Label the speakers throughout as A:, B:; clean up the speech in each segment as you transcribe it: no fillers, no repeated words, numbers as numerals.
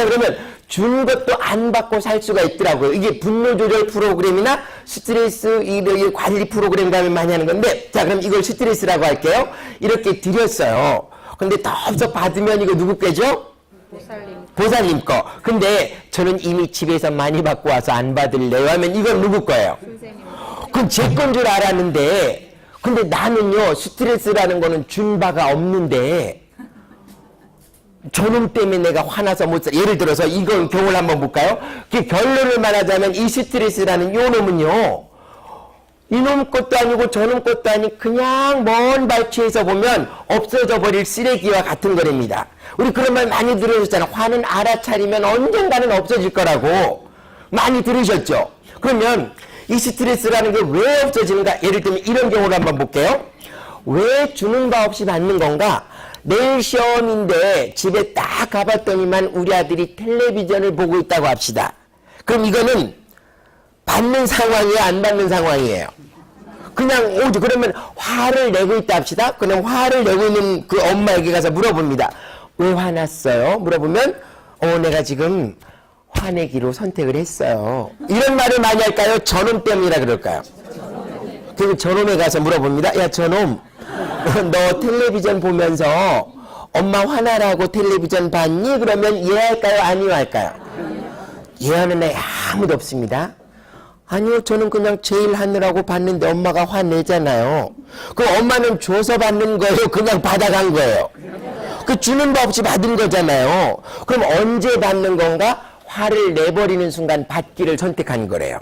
A: 자, 그러면 준 것도 안 받고 살 수가 있더라고요. 이게 분노 조절 프로그램이나 스트레스 이 관리 프로그램 가면 많이 하는 건데, 자, 그럼 이걸 스트레스라고 할게요. 이렇게 드렸어요. 근데 더 받으면 이거 누구 께죠? 보살님 거. 근데 저는 이미 집에서 많이 받고 와서 안 받을래요 하면 이건 누구 거예요? 그건 제 건 줄 알았는데, 근데 나는요, 스트레스라는 거는 준 바가 없는데, 저놈 때문에 내가 화나서 못 살. 예를 들어서 이건 경우를 한번 볼까요? 그 결론을 말하자면 이 스트레스라는 요 놈은요, 이놈 것도 아니고 저놈 것도 아니 그냥 먼 발치에서 보면 없어져 버릴 쓰레기와 같은 거랍니다. 우리 그런 말 많이 들으셨잖아요. 화는 알아차리면 언젠가는 없어질 거라고 많이 들으셨죠? 그러면 이 스트레스라는 게 왜 없어지는가? 예를 들면 이런 경우를 한번 볼게요. 왜 주는 바 없이 받는 건가? 내일 시험인데 집에 딱 가봤더니만 우리 아들이 텔레비전을 보고 있다고 합시다. 그럼 이거는 받는 상황이에요? 안 받는 상황이에요? 그냥 오죠. 그러면 화를 내고 있다 합시다. 그냥 화를 내고 있는 그 엄마에게 가서 물어봅니다. 왜 화났어요? 물어보면 내가 지금 화내기로 선택을 했어요. 이런 말을 많이 할까요? 저놈 때문이라 그럴까요? 그리고 저놈에 가서 물어봅니다. 야, 저놈, 너 텔레비전 보면서 엄마 화나라고 텔레비전 봤니? 그러면 이해할까요? 아니요 할까요? 이해하는 애 아무도 없습니다. 아니요, 저는 그냥 제일 하느라고 봤는데 엄마가 화내잖아요. 그 엄마는 줘서 받는 거예요? 그냥 받아간 거예요? 그 주는 법 없이 받은 거잖아요. 그럼 언제 받는 건가? 화를 내버리는 순간 받기를 선택한 거래요.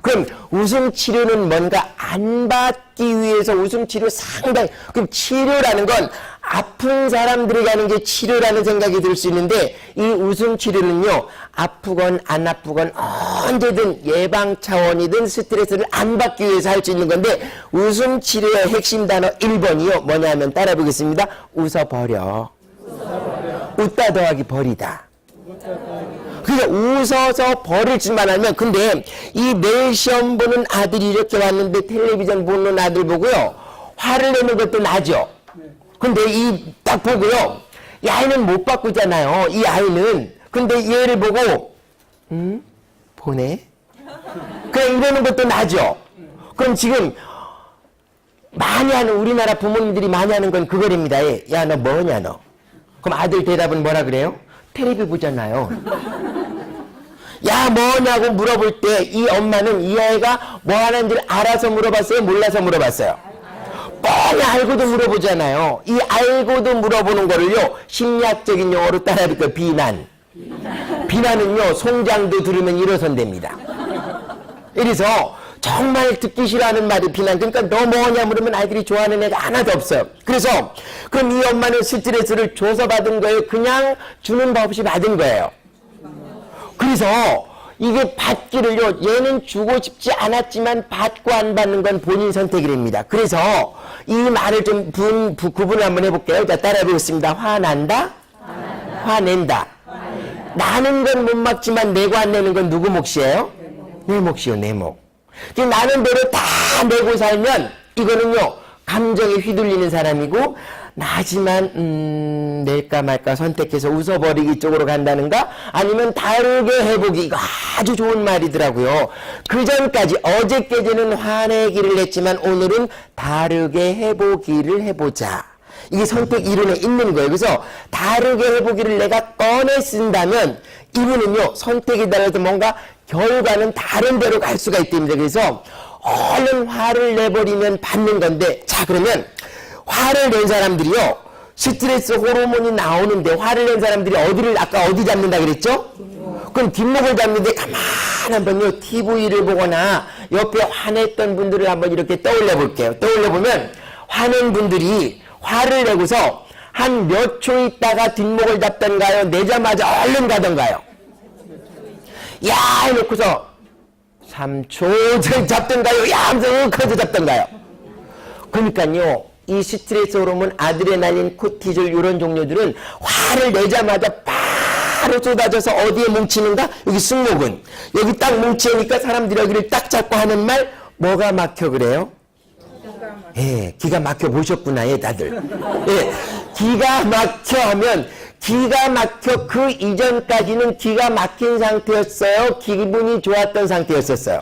A: 그럼 웃음치료는 뭔가 안 받기 위해서 웃음치료 상당히, 그럼 치료라는 건 아픈 사람들에게 하는 게 치료라는 생각이 들 수 있는데, 이 웃음치료는요, 아프건 안 아프건 언제든 예방 차원이든 스트레스를 안 받기 위해서 할 수 있는 건데, 웃음치료의 핵심 단어 1번이요. 뭐냐 하면 따라해보겠습니다. 웃어버려. 웃다 더하기 버리다. 그래서 웃어서 벌을 줄만 알면, 근데 이 내일 시험 보는 아들이 이렇게 왔는데 텔레비전 보는 아들 보고요, 화를 내는 것도 나죠. 근데 이 딱 보고요, 이 아이는 못 바꾸잖아요. 이 아이는. 근데 얘를 보고 보네? 그냥 이러는 것도 나죠. 그럼 지금 많이 하는, 우리나라 부모님들이 많이 하는 건 그거랍니다. 야, 너 뭐냐 너? 그럼 아들 대답은 뭐라 그래요? 텔레비 보잖아요. 야, 뭐냐고 물어볼 때 이 엄마는 이 아이가 뭐 하는지를 알아서 물어봤어요? 몰라서 물어봤어요? 뻔히 알고도 물어보잖아요. 이 알고도 물어보는 거를요, 심리학적인 용어로 따라해볼까요? 비난. 비난은요, 송장도 들으면 일어선답니다. 이래서 정말 듣기 싫어하는 말이 비난. 그러니까 너 뭐냐 물으면 아이들이 좋아하는 애가 하나도 없어요. 그래서 그럼 이 엄마는 스트레스를 줘서 받은 거예요? 그냥 주는 법 없이 받은 거예요? 그래서 이게 받기를요, 얘는 주고 싶지 않았지만 받고 안 받는 건 본인 선택이랍니다. 그래서 이 말을 좀 구분을 한번 해볼게요. 자, 따라해보겠습니다. 화난다? 화낸다. 나는 건 못 막지만 내고 안 내는 건 누구 몫이에요? 내 몫이요, 내 몫. 나는 대로 다 내고 살면 이거는요, 감정에 휘둘리는 사람이고, 나지만 낼까 말까 선택해서 웃어버리기 쪽으로 간다는가? 아니면 다르게 해보기. 이거 아주 좋은 말이더라고요. 그 전까지 어제까지는 화내기를 했지만 오늘은 다르게 해보기를 해보자. 이게 선택 이론에 있는 거예요. 그래서 다르게 해보기를 내가 꺼내 쓴다면 이분은요, 선택에 따라서 뭔가 결과는 다른 데로 갈 수가 있답니다. 그래서 얼른 화를 내버리면 받는 건데, 자, 그러면 화를 낸 사람들이요, 스트레스 호르몬이 나오는데 화를 낸 사람들이 아까 어디 잡는다 그랬죠? 그럼 뒷목을 잡는데 가만 한번요, TV를 보거나 옆에 화냈던 분들을 한번 이렇게 떠올려 볼게요. 떠올려 보면 화낸 분들이 화를 내고서 한 몇 초 있다가 뒷목을 잡던가요? 내자마자 얼른 가던가요? 야! 해놓고서 3초 잡던가요? 야! 하면서 커져 잡던가요? 그러니까요, 이 스트레스 호르몬, 아드레날린, 코티졸 이런 종류들은 화를 내자마자 바로 쏟아져서 어디에 뭉치는가? 여기 승모근. 여기 딱 뭉치니까 사람들이 여기를 딱 잡고 하는 말, 뭐가 막혀 그래요? 기가 막혀 보셨구나, 다들. 기가 막혀 하면 기가 막혀 그 이전까지는 기가 막힌 상태였어요? 기분이 좋았던 상태였었어요?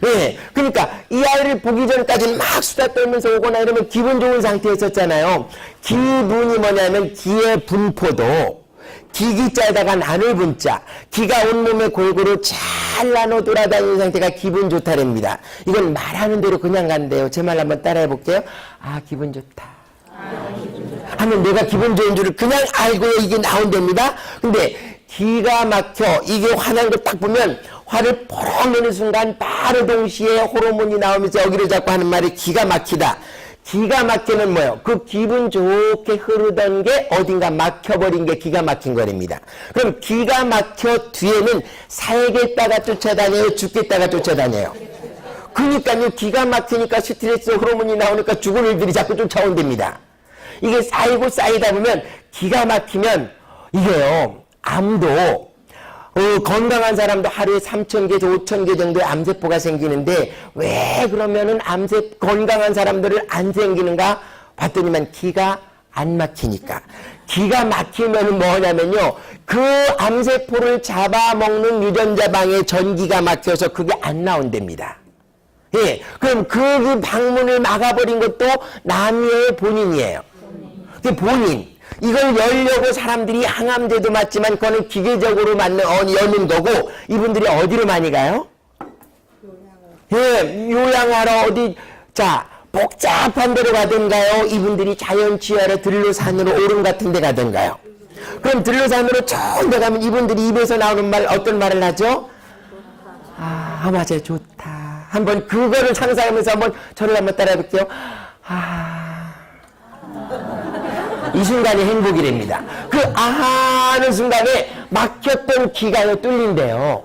A: 네, 그러니까 이 아이를 보기 전까지는 막 수다 떨면서 오거나 이러면 기분 좋은 상태였었잖아요. 기분이 뭐냐면 기의 분포도 기기자에다가 나눌 분자, 기가 온몸에 골고루 잘 나눠 돌아다니는 상태가 기분 좋다랍니다. 이건 말하는 대로 그냥 간대요. 제 말 한번 따라해 볼게요. 아, 기분 좋다. 하면 내가 기분 좋은 줄을 그냥 알고 이게 나온답니다. 근데 기가 막혀 이게 화난 걸 딱 보면 화를 뽀록 내는 순간 바로 동시에 호르몬이 나오면서 여기를 잡고 하는 말이 기가 막히다. 기가 막히는 뭐예요? 그 기분 좋게 흐르던 게 어딘가 막혀버린 게 기가 막힌 거랍니다. 그럼 기가 막혀 뒤에는 살겠다가 쫓아다녀요? 죽겠다가 쫓아다녀요? 그러니까요, 기가 막히니까 스트레스 호르몬이 나오니까 죽을 일들이 자꾸 쫓아온답니다. 이게 쌓이고 쌓이다 보면 기가 막히면 이게요, 암도 건강한 사람도 하루에 3,000개에서 5,000개 정도의 암세포가 생기는데 왜 그러면은 건강한 사람들을 안 생기는가 봤더니만 기가 안 막히니까. 기가 막히면은 뭐냐면요, 그 암세포를 잡아먹는 유전자방에 전기가 막혀서 그게 안 나온답니다. 예, 그럼 그 방문을 막아버린 것도 남의 본인이에요. 그 본인. 이걸 열려고 사람들이 항암제도 맞지만 그거는 기계적으로 여는 거고, 이분들이 어디로 많이 가요? 예, 요양하러 어디, 자, 복잡한 데로 가든가요? 이분들이 자연치유하러 들로산으로 오름 같은 데 가든가요? 그럼 들로산으로 좋은 데 가면 이분들이 입에서 나오는 말, 어떤 말을 하죠? 아, 맞아요. 좋다. 한번 그거를 상상하면서 한번 저를 한번 따라해 볼게요. 이 순간이 행복이랍니다. 그 아하는 순간에 막혔던 기가 뚫린대요.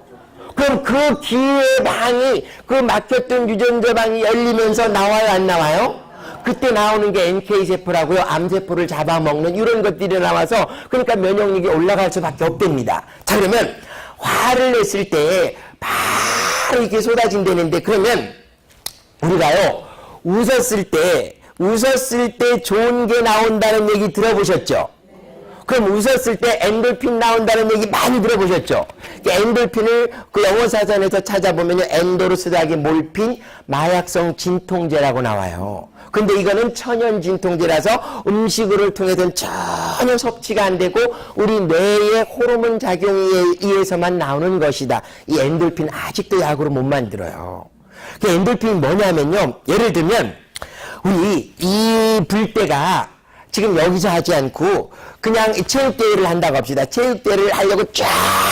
A: 그럼 그 기의 방이, 그 막혔던 유전자 방이 열리면서 나와요, 안 나와요? 그때 나오는 게 NK세포라고요. 암세포를 잡아먹는 이런 것들이 나와서, 그러니까 면역력이 올라갈 수밖에 없답니다. 자, 그러면 화를 냈을 때 바로 이렇게 쏟아진다는데, 그러면 우리가요, 웃었을 때 좋은 게 나온다는 얘기 들어보셨죠? 그럼 웃었을 때 엔돌핀 나온다는 얘기 많이 들어보셨죠? 엔돌핀을 그 영어 사전에서 찾아보면요, 엔도르스 더하기 몰핀, 마약성 진통제라고 나와요. 근데 이거는 천연 진통제라서 음식을 통해서는 전혀 섭취가 안 되고 우리 뇌의 호르몬 작용에 의해서만 나오는 것이다. 이 엔돌핀 아직도 약으로 못 만들어요. 그 엔돌핀이 뭐냐면요, 예를 들면 우리 이 불때가 지금 여기서 하지 않고 그냥 체육대회를 한다고 합시다. 체육대회를 하려고 쫙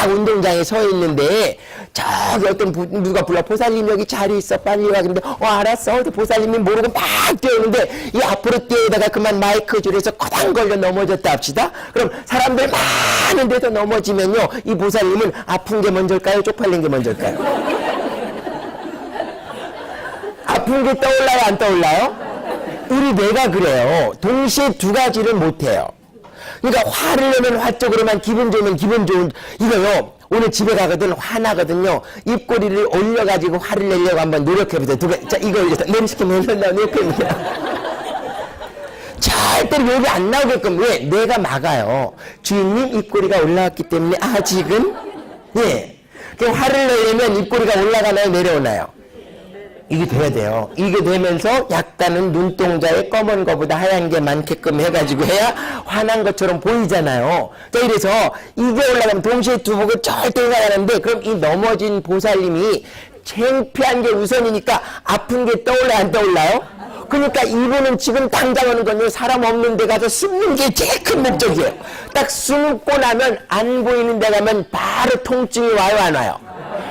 A: 운동장에 서 있는데 저기 어떤 누가 불러, 보살님 여기 자리 있어 빨리 와. 근데 알았어. 보살님이 모르고 막 뛰어오는데 이 앞으로 뛰어다가 그만 마이크 줄에서 거당 걸려 넘어졌다 합시다. 그럼 사람들 많은 데서 넘어지면요, 이 보살님은 아픈 게 먼저일까요? 쪽팔린 게 먼저일까요? 아픈 게 떠올라요, 안 떠올라요? 우리 뇌가 그래요. 동시에 두 가지를 못해요. 그러니까 화를 내면 화 쪽으로만, 기분 좋으면 기분 좋은, 이거요, 오늘 집에 가거든 화나거든요. 입꼬리를 올려가지고 화를 내려고 한번 노력해보세요. 자, 이거 올려서 내리시키면 이렇게 합니다. 절대로 욕이 안 나오게끔. 왜? 뇌가 막아요. 주인님 입꼬리가 올라왔기 때문에 아직은, 예. 그 화를 내려면 입꼬리가 올라가나요, 내려오나요? 이게 돼야 돼요. 이게 되면서 약간은 눈동자에 검은 거보다 하얀 게 많게끔 해가지고 해야 화난 것처럼 보이잖아요. 자, 이래서 이게 올라가면 동시에 두 보고 절대 가라는데, 그럼 이 넘어진 보살님이 창피한 게 우선이니까 아픈 게 떠올라요, 안 떠올라요? 그러니까 이분은 지금 당장 하는 건요, 사람 없는 데 가서 숨는 게 제일 큰 목적이에요. 딱 숨고 나면 안 보이는 데 가면 바로 통증이 와요, 안 와요?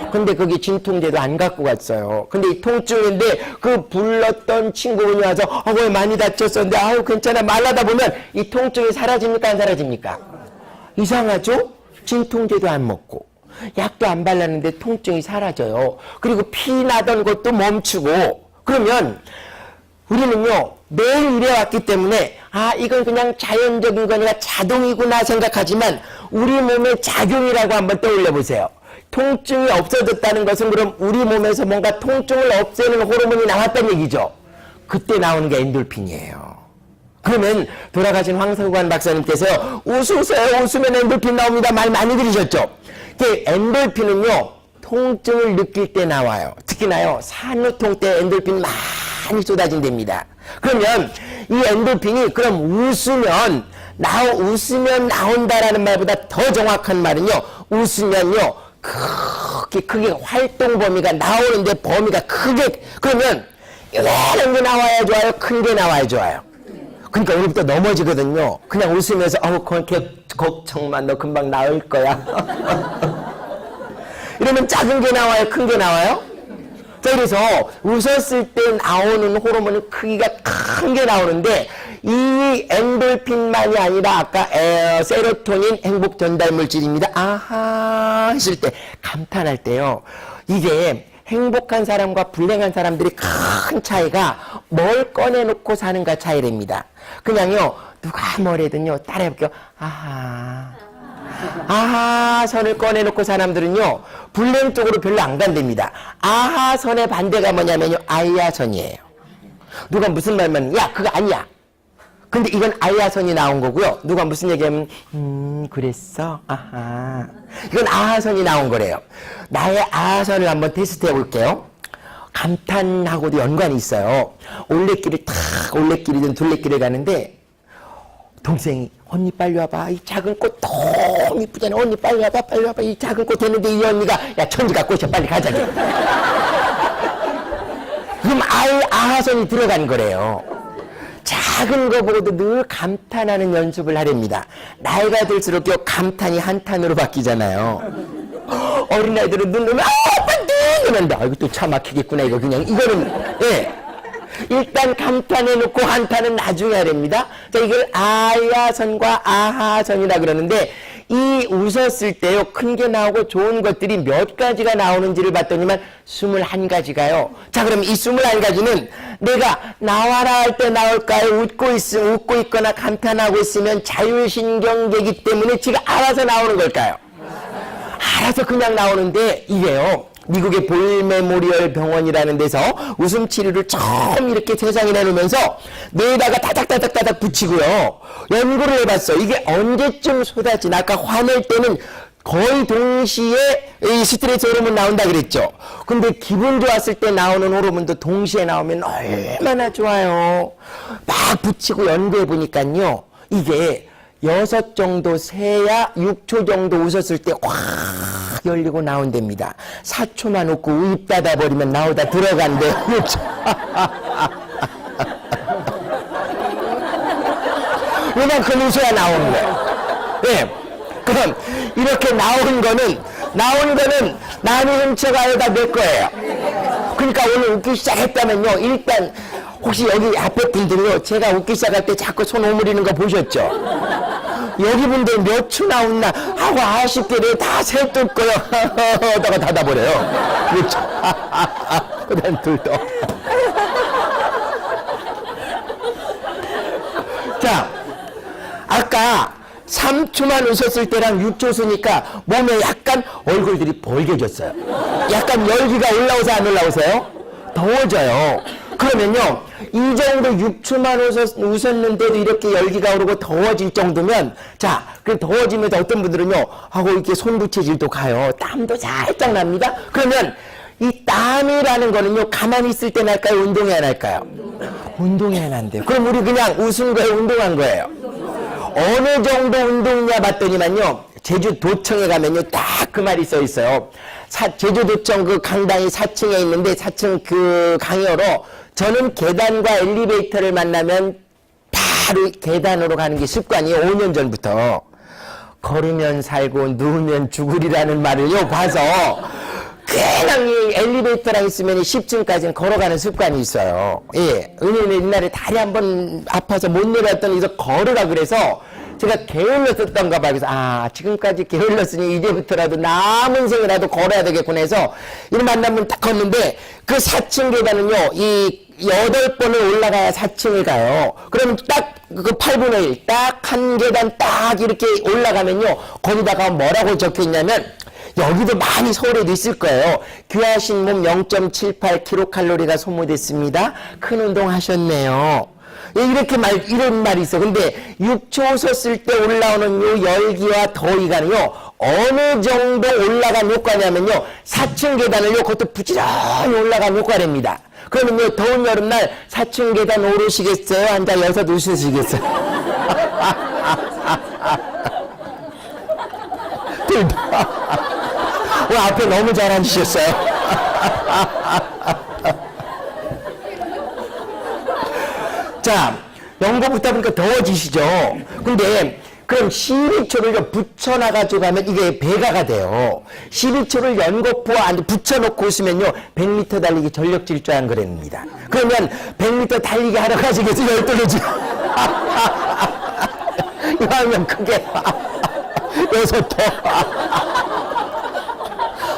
A: 근데 거기 진통제도 안 갖고 갔어요. 근데 이 통증인데 그 불렀던 친구분이 와서 왜 많이 다쳤었는데 아유 괜찮아 말하다 보면 이 통증이 사라집니까, 안 사라집니까? 이상하죠? 진통제도 안 먹고 약도 안 발랐는데 통증이 사라져요. 그리고 피 나던 것도 멈추고. 그러면 우리는요, 매일 이래왔기 때문에 이건 그냥 자연적인 거니까 자동이구나 생각하지만 우리 몸의 작용이라고 한번 떠올려 보세요. 통증이 없어졌다는 것은 그럼 우리 몸에서 뭔가 통증을 없애는 호르몬이 나왔다는 얘기죠. 그때 나오는 게 엔돌핀이에요. 그러면 돌아가신 황석환 박사님께서 웃으세요. 웃으면 엔돌핀 나옵니다. 말 많이 들으셨죠? 그 엔돌핀은요. 통증을 느낄 때 나와요. 특히나요. 산후통 때 엔돌핀 많이 쏟아진답니다. 그러면 이 엔돌핀이 그럼 웃으면 나온다라는 말보다 더 정확한 말은요. 웃으면요. 크게 활동 범위가 나오는데 범위가 크게 그러면 이런 게 나와야 좋아요. 큰 게 나와야 좋아요. 그러니까 오늘부터 넘어지거든요. 그냥 웃으면서 그렇게 걱정만 너 금방 나을 거야. 이러면 작은 게 나와요? 큰 게 나와요? 자, 그래서 웃었을 때 나오는 호르몬은 크기가 큰 게 나오는데 이 엔돌핀만이 아니라 아까 세로토닌 행복 전달 물질입니다. 아하 했을 때 감탄할 때요. 이게 행복한 사람과 불행한 사람들이 큰 차이가 뭘 꺼내놓고 사는가 차이랍니다. 그냥요 누가 뭐래든요 따라해볼게요. 아하 선을 꺼내놓고 사람들은요 불행 쪽으로 별로 안 간답니다. 아하 선의 반대가 뭐냐면요 아이야 선이에요. 누가 무슨 말만 야 그거 아니야. 근데 이건 아이야 선이 나온 거고요. 누가 무슨 얘기하면 그랬어? 아하. 이건 아하 선이 나온 거래요. 나의 아하 선을 한번 테스트 해볼게요. 감탄하고도 연관이 있어요. 올레길이든 둘레길을 가는데 동생이 언니 빨리 와봐. 이 작은 꽃 너무 이쁘잖아. 언니 빨리 와봐. 이 작은 꽃 되는데 이 언니가 야 천지가 꽃이야 빨리 가자. 그럼 아하선이 들어간 거래요. 작은 거 보고도 늘 감탄하는 연습을 하렵니다. 나이가 들수록 감탄이 한탄으로 바뀌잖아요. 어린아이들은 눈 뜨면 그런데 이거 또 차 막히겠구나 이거 그냥 이거는 예. 일단 감탄해놓고 한탄은 나중에 하랍니다. 자, 이걸 아야선과 아하선이라 그러는데 이 웃었을 때요 큰 게 나오고 좋은 것들이 몇 가지가 나오는지를 봤더니만 21가지가요. 자, 그럼 이 21가지는 내가 나와라 할 때 나올까요? 웃고 있거나 감탄하고 있으면 자율신경계이기 때문에 지가 알아서 나오는 걸까요? 알아서 그냥 나오는데 이게요. 미국의 볼 메모리얼 병원이라는 데서 웃음 치료를 처음 이렇게 세상에 내놓으면서 뇌에다가 다닥 붙이고요. 연구를 해봤어. 이게 언제쯤 쏟아지나? 아까 화낼 때는 거의 동시에 이 스트레스 호르몬 나온다 그랬죠. 근데 기분 좋았을 때 나오는 호르몬도 동시에 나오면 얼마나 좋아요. 막 붙이고 연구해 보니까요. 이게 6 정도 세야 6초 정도 웃었을 때 확 열리고 나온답니다. 4초만 웃고 입 닫아버리면 나오다 들어간대. 이만큼 웃어야 나오는 거예요. 네. 그럼 이렇게 나온 거는 남이 훔쳐가요 다 내 거예요. 그러니까 오늘 웃기 시작했다면요. 일단 혹시 여기 앞에 분들요. 제가 웃기 시작할 때 자꾸 손 오므리는 거 보셨죠? 여기 분들 몇 초 나왔나 하고 아쉽게 내가 다 셀 거요. 다가 닫아버려요. 그렇죠? 그다음 둘도. 자, 아까 3초만 웃었을 때랑 6초 쓰니까 몸에 약간 얼굴들이 벌개졌어요. 약간 열기가 올라오세요, 안 올라오세요? 더워져요. 그러면요, 이 정도 6초만 웃었는데도 이렇게 열기가 오르고 더워질 정도면, 자, 그 더워지면서 어떤 분들은요, 하고 이렇게 손부채질도 가요. 땀도 살짝 납니다. 그러면 이 땀이라는 거는요, 가만히 있을 때 날까요? 운동해야 날까요? 운동해야 난대요. 그럼 우리 그냥 웃은 거예요? 운동한 거예요? 어느 정도 운동이냐 봤더니만요, 제주도청에 가면요, 딱 그 말이 써 있어요. 제주도청 그 강당이 4층에 있는데 4층 그 강의로 저는 계단과 엘리베이터를 만나면 바로 계단으로 가는 게 습관이에요. 5년 전부터. 걸으면 살고 누우면 죽으리라는 말을요 봐서 그냥 이 엘리베이터랑 있으면 10층까지는 걸어가는 습관이 있어요. 예, 은혜는 옛날에 다리 한번 아파서 못 내려왔더니 이제 걸으라 그래서 제가 게을렀었던가 봐요. 그래서 지금까지 게을렀으니 이제부터라도 남은 생이라도 걸어야 되겠구나 해서 이를 만나면 딱 걷는데 그 4층 계단은요 이 8번을 올라가야 4층을 가요. 그럼 딱 그 8분의 1 딱 한 계단 딱 이렇게 올라가면요 거기다가 뭐라고 적혀있냐면 여기도 많이 서울에도 있을 거예요. 귀하신 몸 0.78kcal가 소모됐습니다. 큰 운동 하셨네요. 이런 말이 있어. 근데 육초 웃었을 때 올라오는 요 열기와 더위가요, 어느 정도 올라간 효과냐면요, 4층 계단을요, 그것도 부지런히 올라간 효과랍니다. 그러면요, 더운 여름날 4층 계단 오르시겠어요? 앉아서 웃으시겠어요? 둘 다. 왜 앞에 너무 잘 앉으셨어요? 자, 연고 붙다 보니까 더워지시죠? 근데, 그럼 12초를 붙여놔가지고 가면 이게 배가가 돼요. 12초를 연거푸와 붙여놓고 있으면요, 100m 달리기 전력 질주하는 거랍니다. 그러면 100m 달리기 하러 가시겠어요? 12시. 이거 하면 크게. 여섯 더.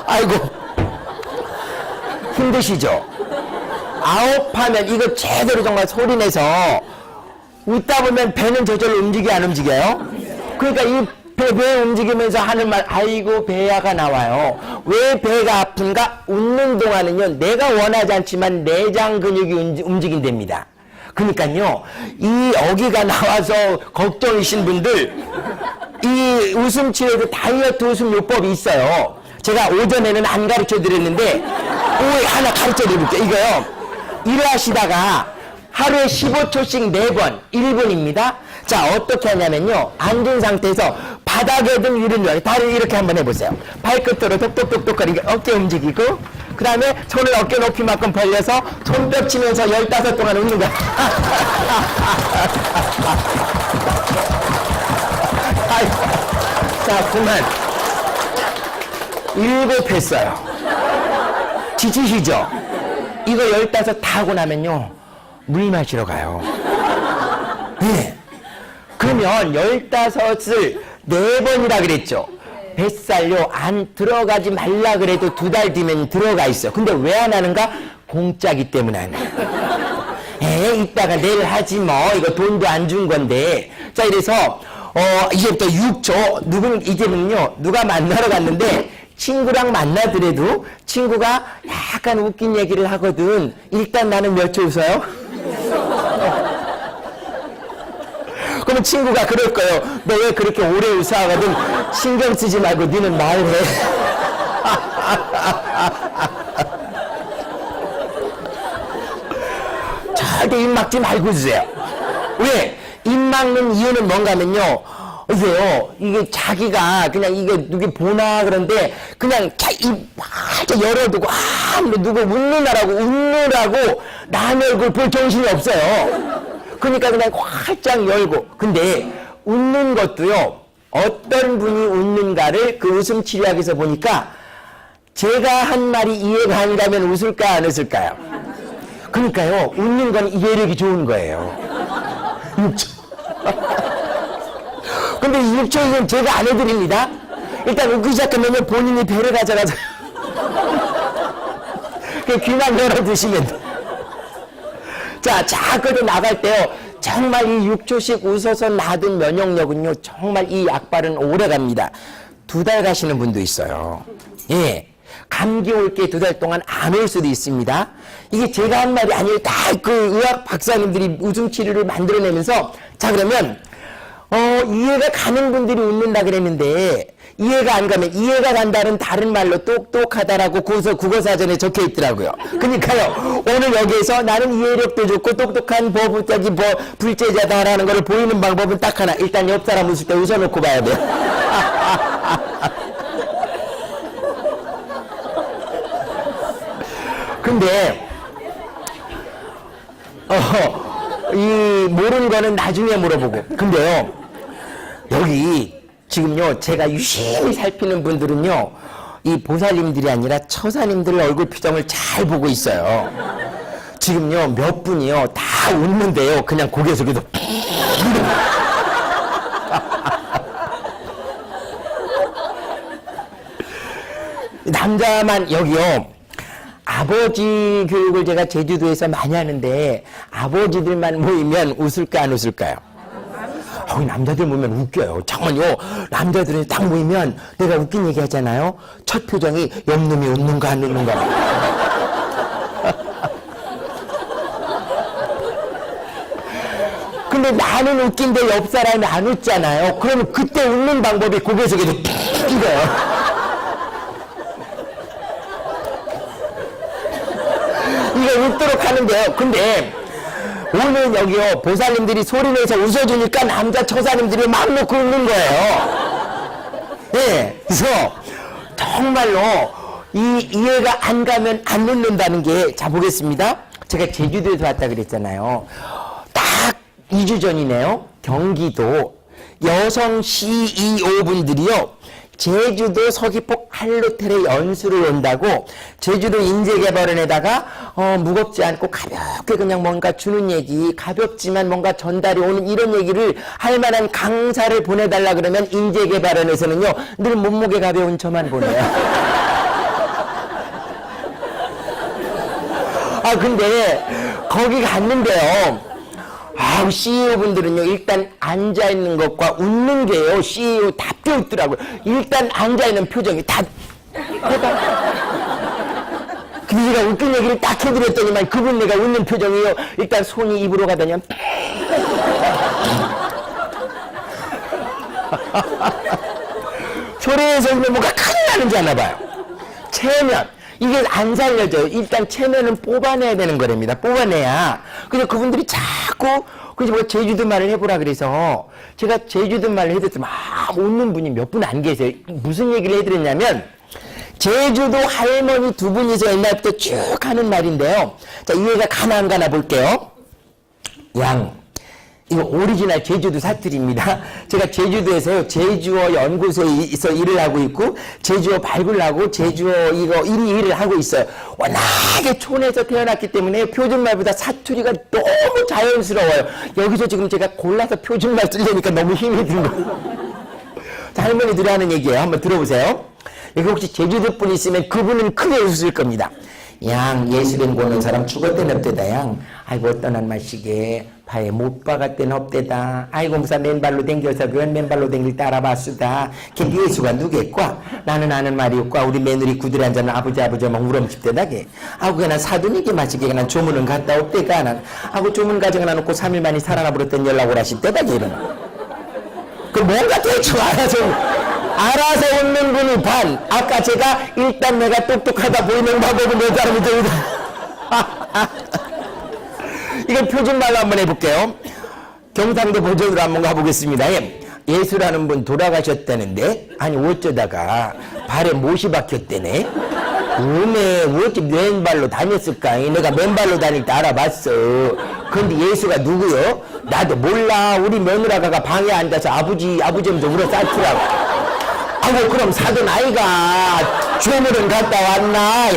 A: 아이고. 힘드시죠? 아홉 하면 이거 제대로 정말 소리내서 웃다 보면 배는 저절로 움직여 안 움직여요? 그러니까 이 배 움직이면서 하는 말, 아이고 배야가 나와요. 왜 배가 아픈가? 웃는 동안은요, 내가 원하지 않지만 내장 근육이 움직인답니다. 그러니까요, 이 어기가 나와서 걱정이신 분들, 이 웃음 치료도 다이어트 웃음 요법이 있어요. 제가 오전에는 안 가르쳐 드렸는데 오후에 하나 가르쳐 드릴게요. 이거요, 일하시다가 하루에 15초씩 4번 1분입니다. 자, 어떻게 하냐면요, 앉은 상태에서 바닥에든 위를 다리 이렇게 한번 해보세요. 발끝으로 똑똑똑똑거리게 어깨 움직이고, 그 다음에 손을 어깨 높이만큼 벌려서 손뼉 치면서 15동안 웃는 거야. 자, 그만. 7 했어요. 지치시죠? 이거 15 다 하고 나면요, 물 마시러 가요. 네. 그러면 15을 4번이라 그랬죠. 뱃살요, 안 들어가지 말라 그래도 2달 뒤면 들어가 있어. 근데 왜 안 하는가? 공짜기 때문에 안 해요. 이따가 내일 하지 뭐. 이거 돈도 안 준 건데. 자, 이래서, 이제부터 6초. 이제는요, 누가 만나러 갔는데, 친구랑 만나더라도 친구가 약간 웃긴 얘기를 하거든. 일단 나는 몇 초 웃어요? 그러면 친구가 그럴 거예요. 너 왜 그렇게 오래 웃어하거든? 신경 쓰지 말고 너는 말해. 절대 입 막지 말고 웃으세요. 왜? 입 막는 이유는 뭔가 하면요, 이게 자기가 그냥 이게 누구 보나 그런데 그냥 입 활짝 열어두고, 누구 웃느라고 남의 얼굴 볼 정신이 없어요. 그러니까 그냥 활짝 열고. 근데 웃는 것도요, 어떤 분이 웃는가를 그 웃음 치료학에서 보니까 제가 한 말이 이해가 안 가면 웃을까 안 웃을까요? 그러니까요, 웃는 건 이해력이 좋은 거예요. 6초. 근데 6초는 제가 안 해드립니다. 일단 웃기 시작하면 본인이 배를 가져가서 귀만 열어두시면 돼. 자, 자꾸도 나갈 때요, 정말 이 6초씩 웃어서 놔둔 면역력은요, 정말 이 약발은 오래 갑니다. 2달 가시는 분도 있어요. 예. 감기 올 게 2달 동안 안 올 수도 있습니다. 이게 제가 한 말이 아니에요. 다 그 의학 박사님들이 웃음 치료를 만들어내면서, 자, 그러면, 이해가 가는 분들이 웃는다 그랬는데, 이해가 안 가면 이해가 간다는 다른 말로 똑똑하다라고 국어사전에 적혀 있더라고요. 그러니까요, 오늘 여기에서 나는 이해력도 좋고 똑똑한 불제자다라는 걸 보이는 방법은 딱 하나. 일단 옆 사람 웃을 때 웃어놓고 봐야 돼요. 근데 이 모르는 거는 나중에 물어보고. 근데요, 여기 지금요, 제가 유심히 살피는 분들은요, 이 보살님들이 아니라 처사님들 얼굴 표정을 잘 보고 있어요. 지금요, 몇 분이요, 다 웃는데요, 그냥 고개 숙여도 남자만. 여기요, 아버지 교육을 제가 제주도에서 많이 하는데 아버지들만 모이면 웃을까 안 웃을까요? 남자들 모이면 웃겨요. 정말요. 남자들이 딱 모이면 내가 웃긴 얘기 하잖아요. 첫 표정이 옆놈이 웃는가 안 웃는가. 근데 나는 웃긴데 옆 사람이 안 웃잖아요. 그러면 그때 웃는 방법이 고개 숙여서 이거예요. 이거 웃도록 하는데요. 근데 오늘 여기요 보살님들이 소리내서 웃어주니까 남자 처사님들이 막 놓고 웃는 거예요. 예, 그래서 정말로 이 이해가 안 가면 안 웃는다는 게, 자 보겠습니다. 제가 제주도에서 왔다 그랬잖아요. 딱 2주 전이네요. 경기도 여성 CEO분들이요 제주도 서귀포 할로텔에 연수를 온다고 제주도 인재개발원에다가 무겁지 않고 가볍게 그냥 뭔가 주는 얘기, 가볍지만 뭔가 전달이 오는 이런 얘기를 할 만한 강사를 보내달라 그러면 인재개발원에서는요 늘 몸무게 가벼운 저만 보내요. 아 근데 거기 갔는데요, CEO분들은요, 일단 앉아있는 것과 웃는 게요, CEO답게 웃더라고요. 일단 앉아있는 표정이 다, 근데 제가 웃긴 얘기를 딱 해드렸더니만 그분 내가 웃는 표정이요, 일단 손이 입으로 가더니, 소리에서 웃으면 뭔가 큰일 나는지 아나 봐요. 체면. 이게 안 살려져요. 일단 체면은 뽑아내야 되는 거랍니다. 뽑아내야. 그래서 그분들이 자꾸, 그래서 뭐 제주도 말을 해보라 그래서 제가 제주도 말을 해드렸더니 막 웃는 분이 몇 분 안 계세요. 무슨 얘기를 해드렸냐면, 제주도 할머니 두 분이서 옛날부터 쭉 하는 말인데요. 자, 이해가 가나 안 가나 볼게요. 이거 오리지널 제주도 사투리입니다. 제가 제주도에서 제주어 연구소에서 일을 하고 있고 제주어 발굴하고 제주어 이거 일을 하고 있어요. 워낙에 촌에서 태어났기 때문에 표준말보다 사투리가 너무 자연스러워요. 여기서 지금 제가 골라서 표준말 쓰려니까 너무 힘이 든 거예요. 할머니들이 하는 얘기예요. 한번 들어보세요. 여기 혹시 제주도 분 있으면 그분은 크게 웃을 겁니다. 예수님 보는 사람 죽을 때는 없대다. 아이고 어떠한 말시게 바에 못 박을 때는 없대다. 아이고 무사 맨발로 댕겨서 그건 맨발로 댕길 때 알아봤수다. 걔 예수가 누겠과? 나는 아는 말이 없과 우리 며느리 구들이 앉아는 아버지 막 우렁집대다게. 아고 그냥 사돈이게 마시게 그냥 조문은 갔다 없대가. 난 아고 조문 가정을 놓고 3일 만에 살아나 버렸던 연락 오라 싶대다게 이러나. 그 뭔가 대충 알아서 웃는 분이 반. 아까 제가 일단 내가 똑똑하다 보이는 방법은 몇 사람이 되거든. 이건 표준말로 한번 해볼게요. 경상도 버전으로 한번 가보겠습니다. 예수라는 분 돌아가셨다는데, 아니 어쩌다가 발에 못이 박혔대네. 어찌 맨발로 다녔을까? 내가 맨발로 다닐 때 알아봤어. 근데 예수가 누구요? 나도 몰라. 우리 며느라가 방에 앉아서 아버지 하면서 울어 쌓더라고. 아이고 그럼 사돈 아이가 조문은 갔다 왔나?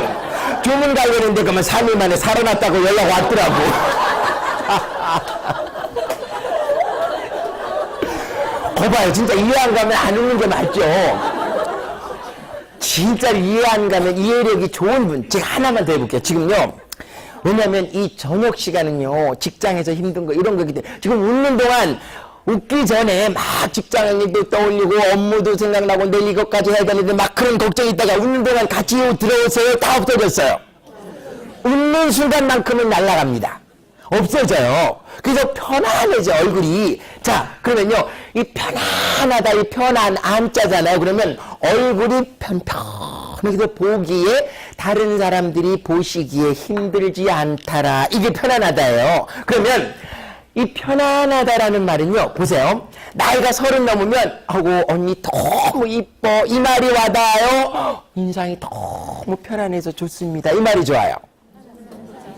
A: 조문 가려는데 그러면 3일 만에 살아났다고 연락 왔더라고. 거봐요. 진짜 이해 안 가면 안 웃는 게 맞죠? 진짜 이해 안 가면 이해력이 좋은 분, 제가 하나만 더 해볼게요. 지금요, 왜냐면 이 저녁 시간은요 직장에서 힘든 거 이런 거기 때문에 지금 웃는 동안 웃기 전에 막 직장 일도 떠올리고 업무도 생각나고 내일 이것까지 해야 되는데 막 그런 걱정이 있다가 웃는 동안 같이 들어오세요. 다 없어졌어요. 웃는 순간만큼은 날아갑니다. 없어져요. 그래서 편안해져 얼굴이. 자 그러면요 이 편안하다, 이 편안 안자잖아요. 그러면 얼굴이 편편하게 보기에 다른 사람들이 보시기에 힘들지 않다라. 이게 편안하다예요. 그러면 이 편안하다라는 말은요, 보세요. 나이가 30 넘으면, 아고, 언니 너무 이뻐. 이 말이 와닿아요. 인상이 너무 편안해서 좋습니다. 이 말이 좋아요.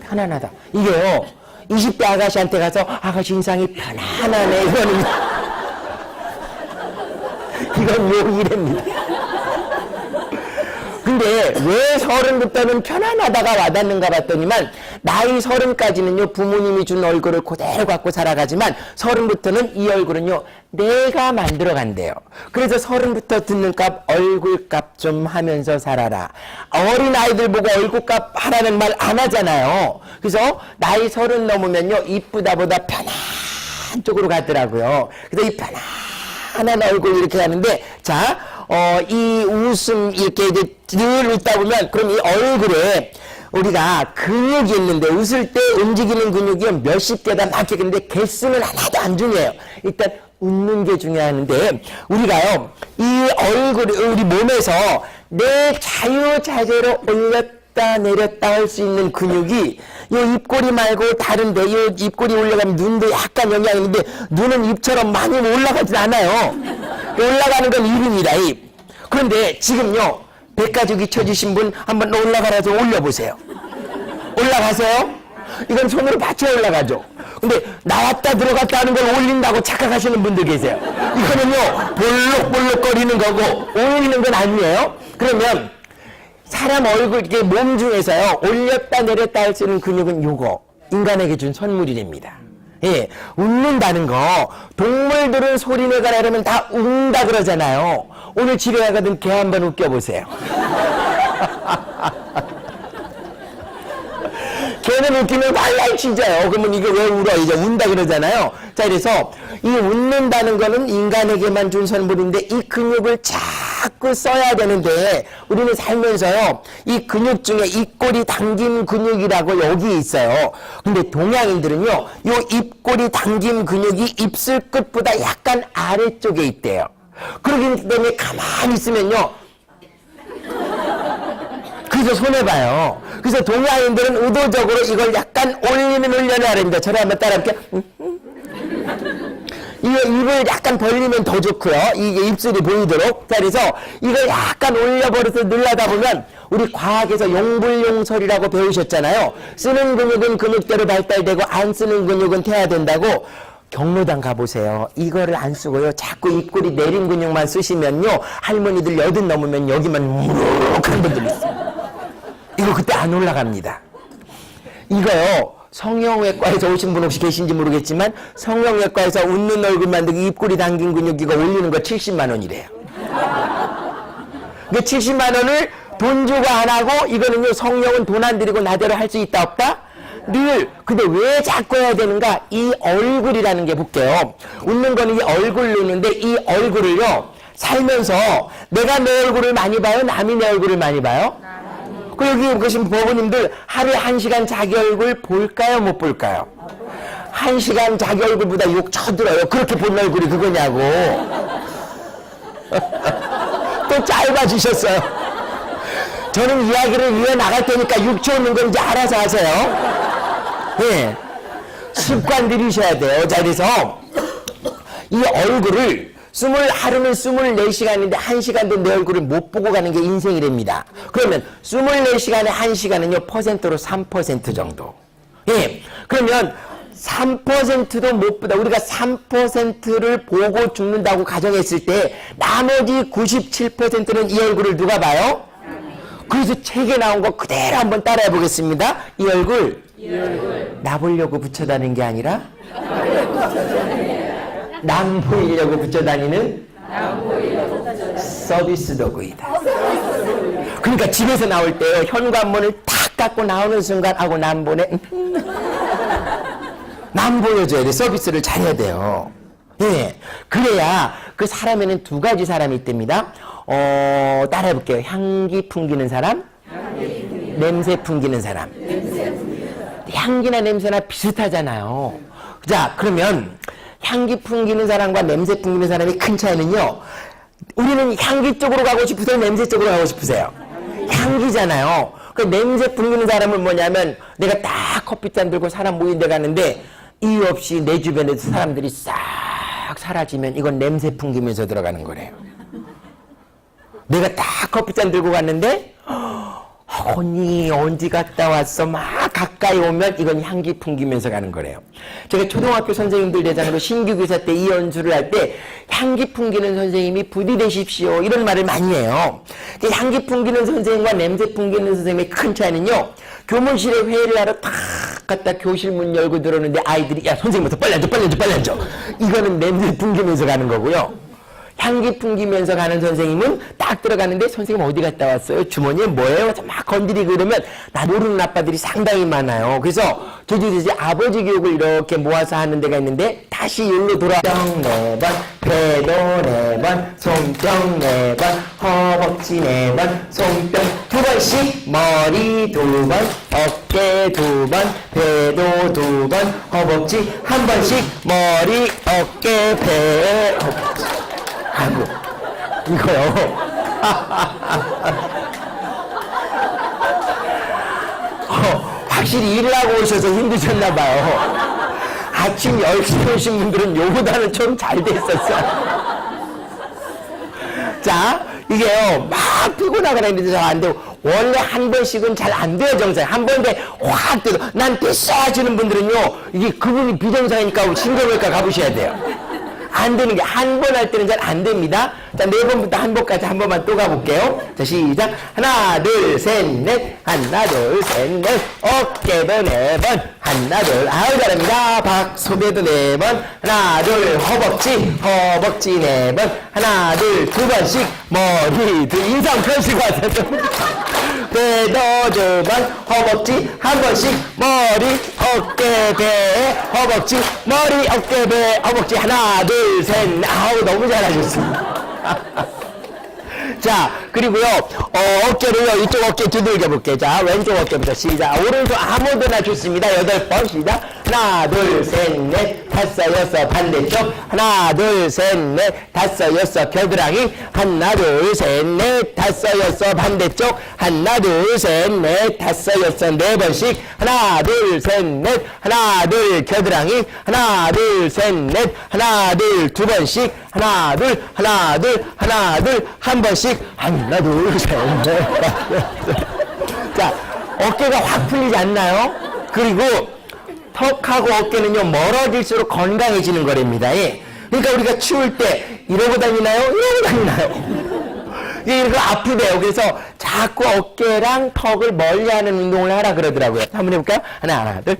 A: 편안하다. 이게요, 20대 아가씨한테 가서, 아가씨 인상이 편안하네. 이건 욕이랍니다. 근데 왜 30부터는 편안하다가 와닿는가 봤더니만 나이 30까지는요 부모님이 준 얼굴을 그대로 갖고 살아가지만 30부터는 이 얼굴은요 내가 만들어 간대요. 그래서 30부터 듣는 값 얼굴값 좀 하면서 살아라. 어린아이들 보고 얼굴값 하라는 말 안 하잖아요. 그래서 나이 30 넘으면요 이쁘다 보다 편한 쪽으로 가더라고요. 그래서 이 편안한 얼굴 이렇게 하는데 자 이 웃음 이렇게 이제 늘 웃다 보면 그럼 이 얼굴에 우리가 근육이 있는데 웃을 때 움직이는 근육이 몇십 개다 많게 있는데 개수는 하나도 안 중요해요. 일단 웃는 게 중요한데 우리가요 이 얼굴 우리 몸에서 내 자유자재로 올렸다 내렸다 할 수 있는 근육이 이 입꼬리 말고 다른데 이 입꼬리 올라가면 눈도 약간 영향이 있는데 눈은 입처럼 많이 올라가진 않아요. 올라가는 건 입입니다. 입. 그런데 지금요 백가죽이 쳐주신 분 한번 올라가라서 올려보세요. 올라가세요? 이건 손으로 받쳐 올라가죠. 근데 나왔다 들어갔다 하는 걸 올린다고 착각하시는 분들 계세요. 이거는요 볼록볼록거리는 거고 올리는 건 아니에요. 그러면 사람 얼굴 이게 몸 중에서요 올렸다 내렸다 할 수 있는 근육은 요거 인간에게 준 선물이랍니다. 예, 웃는다는 거 동물들은 소리내가라 그러면 다 운다 그러잖아요. 오늘 집에 가거든 개 한번 웃겨보세요. 걔는 웃기면 발랄 치져요. 그러면 이게 왜 울어? 이제 운다 그러잖아요. 자, 그래서 이 웃는다는 거는 인간에게만 준 선물인데 이 근육을 자꾸 써야 되는데 우리는 살면서요 이 근육 중에 입꼬리 당김 근육이라고 여기 있어요. 근데 동양인들은요 요 입꼬리 당김 근육이 입술 끝보다 약간 아래쪽에 있대요. 그러기 때문에 가만히 있으면요 그래서 손해봐요. 그래서 동양인들은 의도적으로 이걸 약간 올려야 됩니다. 저를 한번 따라할게요. 이거 입을 약간 벌리면 더 좋고요. 이게 입술이 보이도록. 자, 그래서 이걸 약간 올려버려서 늘려다 보면 우리 과학에서 용불용설이라고 배우셨잖아요. 쓰는 근육은 근육대로 발달되고 안 쓰는 근육은 퇴화된다고. 경로당 가보세요. 이거를 안 쓰고요. 자꾸 입꼬리 내린 근육만 쓰시면요. 할머니들 80 넘으면 여기만 무룩한 분들이 있어요. 이거 그때 안 올라갑니다. 이거요. 성형외과에서 오신 분 혹시 계신지 모르겠지만 성형외과에서 웃는 얼굴 만들기 입꼬리 당긴 근육 이거 올리는 거 70만 원이래요. 그 70만 원을 돈 주고 안 하고 이거는요 성형은 돈 안 들이고 나대로 할 수 있다 없다? 늘. 근데 왜 자꾸 해야 되는가? 이 얼굴이라는 게 볼게요. 웃는 거는 이 얼굴로 웃는데 이 얼굴을요 살면서 내가 내 얼굴을 많이 봐요? 남이 내 얼굴을 많이 봐요? 그 여기 계신 부모님들 하루에 1시간 자기 얼굴 볼까요? 못 볼까요? 1시간 자기 얼굴보다 욕 쳐들어요. 그렇게 본 얼굴이 그거냐고. 또 짧아지셨어요. 저는 이야기를 이어나갈 테니까 6초 있는 건 이제 알아서 하세요. 네. 습관 들이셔야 돼요. 자, 그래서 이 얼굴을 하루는 24시간인데 1시간도 내 얼굴을 못 보고 가는 게 인생이랍니다. 그러면 24시간에 1시간은요, 퍼센트로 3% 정도. 예. 그러면 3%도 못 보다. 우리가 3%를 보고 죽는다고 가정했을 때 나머지 97%는 이 얼굴을 누가 봐요? 그래서 책에 나온 거 그대로 한번 따라해 보겠습니다. 이 얼굴 나 보려고 붙여 다니는 게 아니라 남 보이려고 붙여 다니는 서비스 도구이다. 그러니까 집에서 나올 때 현관문을 탁 닫고 나오는 순간 하고 남 보내 남 보여줘야 돼. 서비스를 잘해야 돼요. 예. 그래야 그 사람에는 두 가지 사람이 있답니다. 따라해 볼게요. 향기 풍기는 사람, 냄새 풍기는 사람. 향기나 냄새나 비슷하잖아요. 자, 그러면 향기 풍기는 사람과 냄새 풍기는 사람의 큰 차이는요. 우리는 향기 쪽으로 가고 싶으세요? 냄새 쪽으로 가고 싶으세요? 향기잖아요. 그 냄새 풍기는 사람은 뭐냐면 내가 딱 커피잔 들고 사람 모인 데 갔는데 이유 없이 내 주변에서 사람들이 싹 사라지면 이건 냄새 풍기면서 들어가는 거래요. 내가 딱 커피잔 들고 갔는데 언니 어디 갔다 왔어? 막 가까이 오면 이건 향기 풍기면서 가는 거래요. 제가 초등학교 선생님들 대상으로 신규 교사 때 이 연수를 할 때 향기 풍기는 선생님이 부디 되십시오 이런 말을 많이 해요. 향기 풍기는 선생님과 냄새 풍기는 선생님의 큰 차이는요. 교문실에 회의를 하러 탁 갔다 교실 문 열고 들어오는데 아이들이 야 선생님부터 빨리 앉아 이거는 냄새 풍기면서 가는 거고요. 향기 풍기면서 가는 선생님은 딱 들어가는데 선생님 어디 갔다 왔어요? 주머니에 뭐예요? 막 건드리고 그러면 나 모르는 아빠들이 상당히 많아요. 그래서 저지 아버지 교육을 이렇게 모아서 하는 데가 있는데 다시 일로 돌아 뿅 4번 배도 4번 손뼉 4번 허벅지 4번 손뼉 2번씩 머리 2번 어깨 두 번, 배도 두 번, 허벅지 한 번씩, 머리, 어깨, 배, 허벅지. 아이고, 이거요. 확실히 일을 하고 오셔서 힘드셨나봐요. 아침 10시에 오신 분들은 요보다는 좀 잘 됐었어요. 자, 이게요, 막 피곤하거나 이래도 잘 안 되고, 원래 한 번씩은 잘 안 돼요, 정상. 한 번에 확 돼도, 난 됐어 하시는 분들은요, 이게 그분이 비정상이니까 신경외과 가보셔야 돼요. 안 되는 게, 한 번 할 때는 잘 안 됩니다. 자, 네 번부터 한 번까지 한 번만 또 가볼게요. 자, 시작. 하나, 둘, 셋, 넷. 하나, 둘, 셋, 넷. 어깨도 네 번. 하나, 둘. 아유, 잘합니다. 박소배도 네 번. 하나, 둘. 허벅지 네 번. 하나, 둘. 두 번씩. 머리, 인상 펴시고 하세요. 배도 두 번. 허벅지 한 번씩. 머리, 어깨, 배, 허벅지, 머리, 어깨, 배, 허벅지. 하나, 둘, 셋. 아우, 너무 잘하셨습니다. 자, 그리고요, 어깨를요, 이쪽 어깨 두들겨 볼게요. 자, 왼쪽 어깨부터 시작. 오른쪽 아무데나 좋습니다. 8번 시작. 하나, 둘, 셋, 넷, 다섯, 여섯, 반대쪽. 하나, 둘, 셋, 넷, 다섯, 여섯, 겨드랑이. 하나, 둘, 셋, 넷, 다섯, 여섯, 반대쪽. 하나, 둘, 셋, 넷, 다섯, 여섯, 네 번씩. 하나, 둘, 셋, 넷, 하나, 둘, 겨드랑이. 하나, 둘, 셋, 넷, 하나, 둘, 두 번씩. 하나, 둘, 한 번씩. 하나, 둘, 셋, 넷. 자, 어깨가 확 풀리지 않나요? 그리고 턱하고 어깨는요, 멀어질수록 건강해지는 거랍니다. 예. 그러니까 우리가 추울 때 이러고 다니나요? 이러고 다니나요? 이거 아프대요. 그래서 자꾸 어깨랑 턱을 멀리하는 운동을 하라 그러더라고요. 한번 해볼까요? 하나, 둘,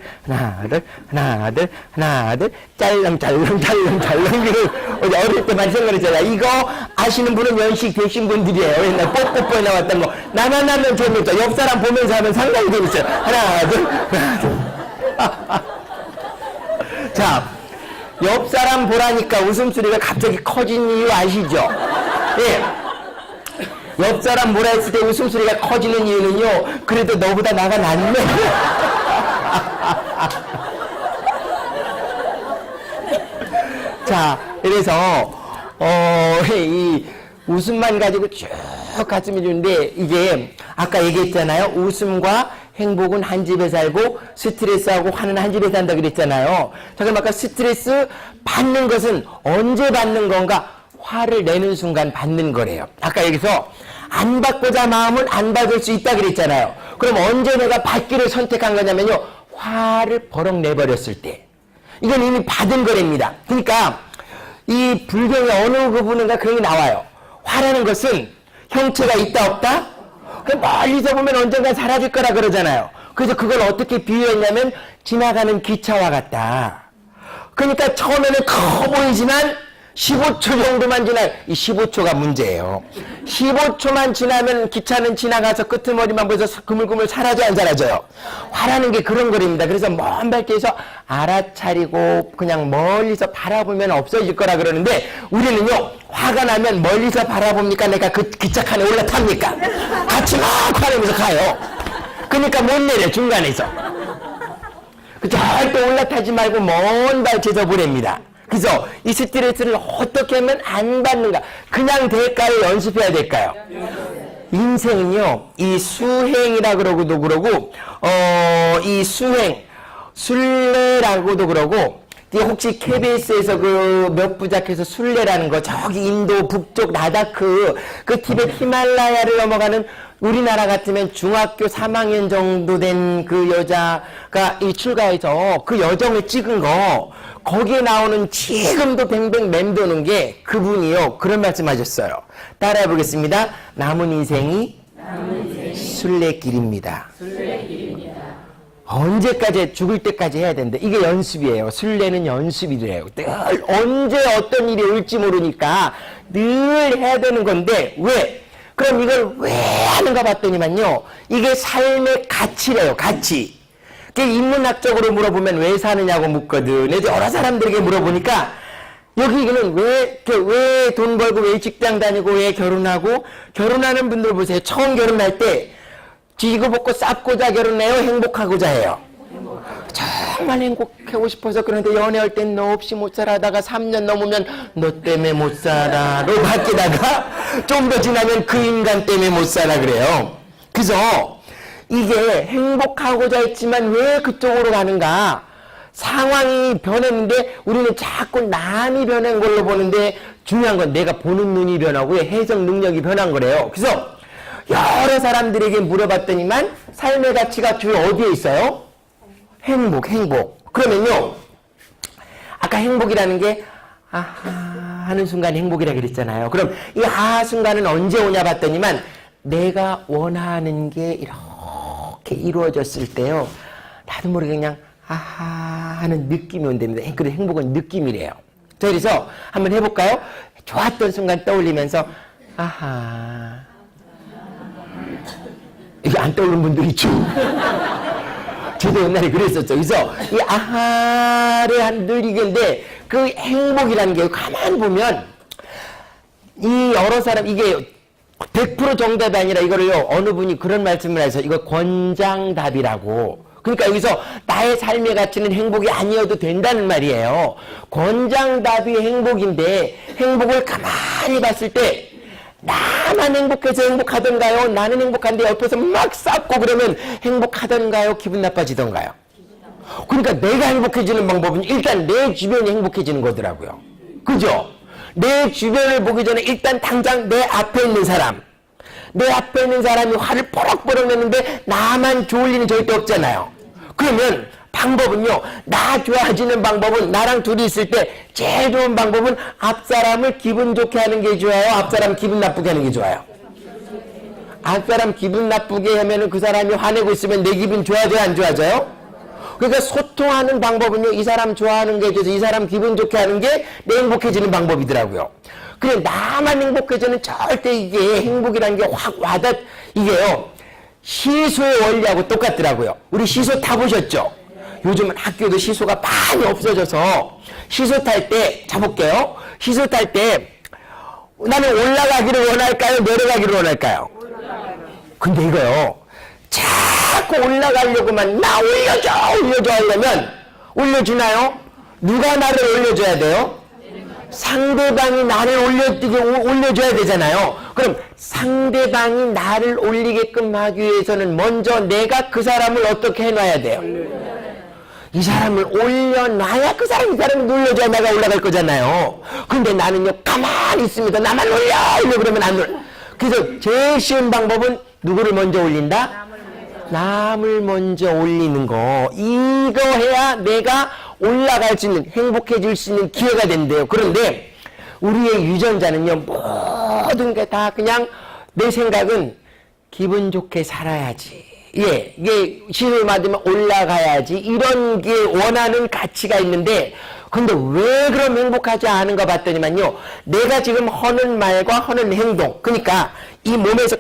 A: 짤랑짤랑. 이거 어릴 때 많이 생각했잖아요. 이거 아시는 분은 연식 되신 분들이에요. 옛날 뽀뽀뽀에 나왔던 거. 나만 하면 재미없죠. 옆 사람 보면서 하면 상당히 재밌어요. 하나, 둘. 자, 옆 사람 보라니까 웃음소리가 갑자기 커진 이유 아시죠? 예. 옆 사람 뭐라 했을 때 웃음소리가 커지는 이유는요, 그래도 너보다 나가 낫네. 자, 그래서, 이 웃음만 가지고 쭉 가슴이 주는데, 이게, 아까 얘기했잖아요. 웃음과 행복은 한 집에 살고, 스트레스하고 화는 한 집에 산다 그랬잖아요. 자, 그럼 아까 스트레스 받는 것은 언제 받는 건가? 화를 내는 순간 받는 거래요. 아까 여기서 안 받고자 마음은 안 받을 수 있다 그랬잖아요. 그럼 언제 내가 받기를 선택한 거냐면요, 화를 버럭 내버렸을 때. 이건 이미 받은 거랍니다. 그러니까 이 불경의 어느 부분인가 그런 게 나와요. 화라는 것은 형체가 있다 없다? 멀리서 보면 언젠가 사라질 거라 그러잖아요. 그래서 그걸 어떻게 비유했냐면 지나가는 기차와 같다. 그러니까 처음에는 커 보이지만 15초 정도만 지나요. 이 15초가 문제예요. 15초만 지나면 기차는 지나가서 끄트머리만 보여서 그물그물 사라져 안 사라져요. 화라는 게 그런 거랍니다. 그래서 먼 발길에서 알아차리고 그냥 멀리서 바라보면 없어질 거라 그러는데, 우리는요, 화가 나면 멀리서 바라봅니까? 내가 그 기차칸에 올라탑니까? 같이 막 화내면서 가요. 그러니까 못 내려, 중간에서. 절대 올라타지 말고 먼 발치에서 보냅니다. 그래서 이 스트레스를 어떻게 하면 안 받는가? 그냥 될까요? 연습해야 될까요? 인생은요, 이 수행이라 그러고도 그러고, 이 수행, 순례라고도 그러고, 혹시 KBS에서 그 몇 부작해서 순례라는 거, 저기 인도 북쪽 라다크, 그 티벳 히말라야를 넘어가는, 우리나라 같으면 중학교 3학년 정도 된 그 여자가 이 출가해서 그 여정을 찍은 거, 거기에 나오는 지금도 뱅뱅 맴도는 게 그분이요, 그런 말씀 하셨어요. 따라해 보겠습니다. 남은 인생이 순례길입니다. 언제까지, 죽을 때까지 해야 되는데, 이게 연습이에요. 순례는 연습이래요. 늘 언제 어떤 일이 올지 모르니까 늘 해야 되는 건데, 왜? 그럼 이걸 왜 하는가 봤더니만요, 이게 삶의 가치래요. 가치. 인문학적으로 물어보면 왜 사느냐고 묻거든. 여러 사람들에게 물어보니까, 여기는 왜 돈 벌고, 왜 직장 다니고, 왜 결혼하고, 결혼하는 분들 보세요. 처음 결혼할 때 지고 볶고 쌉고자 결혼해요? 행복하고자 해요? 정말 행복하고 싶어서 그런데 연애할 땐 너 없이 못 살아다가 3년 넘으면 너 때문에 못 살아로 바뀌다가 좀 더 지나면 그 인간 때문에 못 살아 그래요. 그래서 이게 행복하고자 했지만 왜 그쪽으로 가는가? 상황이 변했는데 우리는 자꾸 남이 변한 걸로 보는데 중요한 건 내가 보는 눈이 변하고 해석 능력이 변한 거래요. 그래서 여러 사람들에게 물어봤더니만 삶의 가치가 주로 어디에 있어요? 행복. 그러면요, 아까 행복이라는 게 아하 하는 순간이 행복이라 그랬잖아요. 그럼 이 아하 순간은 언제 오냐 봤더니만 내가 원하는 게 이렇게 이루어졌을 때요, 나도 모르게 그냥 아하 하는 느낌이 온답니다. 그 행복은 느낌이래요. 자, 그래서 한번 해볼까요? 좋았던 순간 떠올리면서 아하. 이게 안 떠오르는 분들이 있죠. 저도 옛날에 그랬었죠. 그래서 이 아하를 한 늘 이건데 그 행복이라는 게 가만히 보면 이 여러 사람 이게 100% 정답이 아니라 이거를요 어느 분이 그런 말씀을 해서 이거 권장답이라고. 그러니까 여기서 나의 삶의 가치는 행복이 아니어도 된다는 말이에요. 권장답이 행복인데 행복을 가만히 봤을 때 나만 행복해서 행복하던가요? 나는 행복한데 옆에서 막 쌌고 그러면 행복하던가요? 기분 나빠지던가요? 그러니까 내가 행복해지는 방법은 일단 내 주변이 행복해지는 거더라고요. 그죠? 내 주변을 보기 전에 일단 당장 내 앞에 있는 사람, 내 앞에 있는 사람이 화를 뽀록뽀록 내는데 나만 좋을 일은 절대 없잖아요. 그러면 방법은요, 나 좋아지는 방법은 나랑 둘이 있을 때 제일 좋은 방법은 앞사람을 기분 좋게 하는 게 좋아요? 앞사람 기분 나쁘게 하는 게 좋아요? 앞사람 기분 나쁘게 하면은 그 사람이 화내고 있으면 내 기분 좋아져요? 안 좋아져요? 그러니까 소통하는 방법은요, 이 사람 좋아하는 게 좋아서 이 사람 기분 좋게 하는 게 내 행복해지는 방법이더라고요. 그래, 나만 행복해지는 절대 이게 행복이라는 게 확 와닿, 이게요, 시소의 원리하고 똑같더라고요. 우리 시소 타보셨죠? 요즘은 학교도 시소가 많이 없어져서 시소 탈 때, 자볼게요. 시소 탈 때 나는 올라가기를 원할까요? 내려가기를 원할까요? 근데 이거요, 자꾸 올라가려고만 나 올려줘 하려면 올려주나요? 누가 나를 올려줘야 돼요? 상대방이 나를 올려줘야 되잖아요. 그럼 상대방이 나를 올리게끔 하기 위해서는 먼저 내가 그 사람을 어떻게 해놔야 돼요? 이 사람을 올려놔야 이 사람이 눌러줘야 내가 올라갈 거잖아요. 근데 나는요, 가만히 있습니다. 나만 올려 그러면 안 올려. 그래서 제일 쉬운 방법은 누구를 먼저 올린다? 남을 먼저 올리는 거. 이거 해야 내가 올라갈 수 있는, 행복해질 수 있는 기회가 된대요. 그런데 우리의 유전자는요, 모든 게 다 그냥 내 생각은 기분 좋게 살아야지. 예, 이게 시를 받으면 올라가야지. 이런 게 원하는 가치가 있는데, 근데 왜 그럼 행복하지 않은가 봤더니만요, 내가 지금 하는 말과 하는 행동, 그러니까 이 몸에서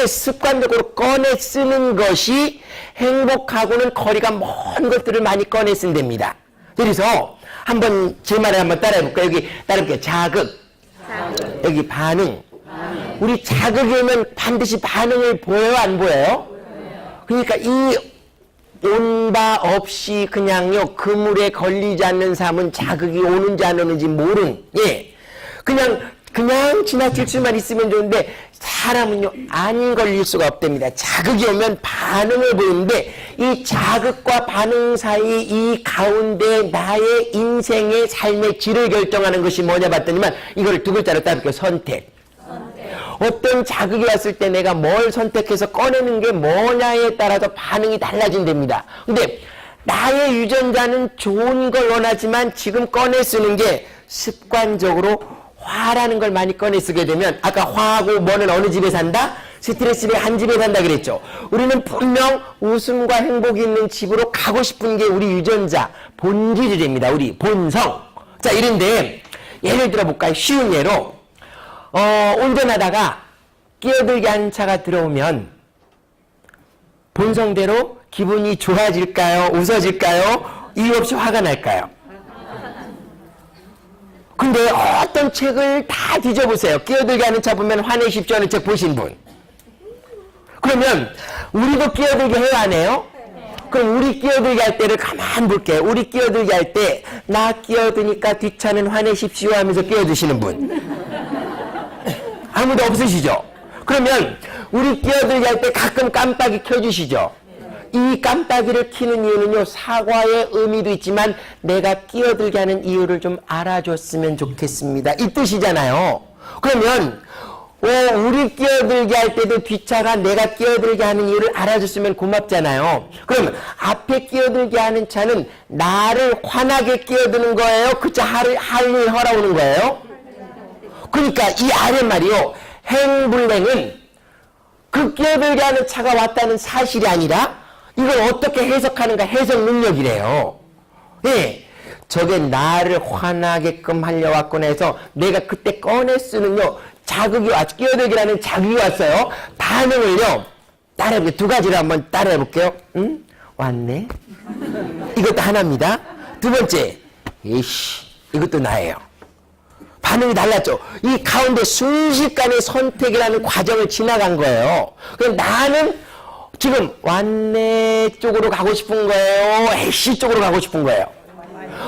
A: 습관적으로 꺼내 쓰는 것이 행복하고는 거리가 먼 것들을 많이 꺼내 쓴답니다. 그래서 한번 제 말을 한번 따라해볼까요? 여기 따라해볼게요. 자극. 여기 반응. 우리 자극이 오면 반드시 반응을 보여요? 안 보여요? 그러니까 이 온 바 없이 그냥요, 그물에 걸리지 않는 삶은 자극이 오는지 안 오는지 모르는, 예. 그냥 지나칠 수만 있으면 좋은데, 사람은요, 안 걸릴 수가 없답니다. 자극이 오면 반응을 보이는데, 이 자극과 반응 사이 이 가운데 나의 인생의 삶의 질을 결정하는 것이 뭐냐 봤더니만, 이거를 두 글자로 따볼게요. 선택. 어떤 자극이 왔을 때 내가 뭘 선택해서 꺼내는 게 뭐냐에 따라서 반응이 달라진답니다. 근데 나의 유전자는 좋은 걸 원하지만 지금 꺼내 쓰는 게 습관적으로 화라는 걸 많이 꺼내 쓰게 되면, 아까 화하고 뭐는 어느 집에 산다? 스트레스의 한 집에 산다 그랬죠. 우리는 분명 웃음과 행복이 있는 집으로 가고 싶은 게 우리 유전자 본질이 됩니다. 우리 본성. 자, 이런데 예를 들어 볼까요? 쉬운 예로 운전하다가 끼어들게 한 차가 들어오면 본성대로 기분이 좋아질까요? 웃어질까요? 이유 없이 화가 날까요? 근데 어떤 책을 다 뒤져보세요. 끼어들게 하는 차 보면 화내십시오 하는 책 보신 분. 그러면 우리도 끼어들게 해야 하네요. 그럼 우리 끼어들게 할 때를 가만 볼게요. 우리 끼어들게 할 때 나 끼어드니까 뒷차는 화내십시오 하면서 끼어드시는 분 아무도 없으시죠? 그러면 우리 끼어들게 할 때 가끔 깜빡이 켜주시죠? 이 깜빡이를 켜는 이유는요, 사과의 의미도 있지만 내가 끼어들게 하는 이유를 좀 알아줬으면 좋겠습니다, 이 뜻이잖아요. 그러면 우리 끼어들게 할 때도 뒷차가 내가 끼어들게 하는 이유를 알아줬으면 고맙잖아요. 그러면 앞에 끼어들게 하는 차는 나를 화나게 끼어드는 거예요? 그 차 할일 허라오는 거예요? 그러니까 이 아래 말이요, 행불행은 그 끼어들게 하는 차가 왔다는 사실이 아니라 이걸 어떻게 해석하는가 해석 능력이래요. 예. 저게 나를 화나게끔 하려 왔구나 해서 내가 그때 꺼내 쓰는요, 자극이 왔, 끼어들기라는 자극이 왔어요. 반응을요, 따라해볼게요. 두 가지를 한번 따라해볼게요. 응? 왔네. 이것도 하나입니다. 두 번째, 이씨, 이것도 나예요. 반응이 달랐죠. 이 가운데 순식간에 선택이라는 과정을 지나간 거예요. 그럼 나는 지금 왔네 쪽으로 가고 싶은 거예요? 애쉬 쪽으로 가고 싶은 거예요?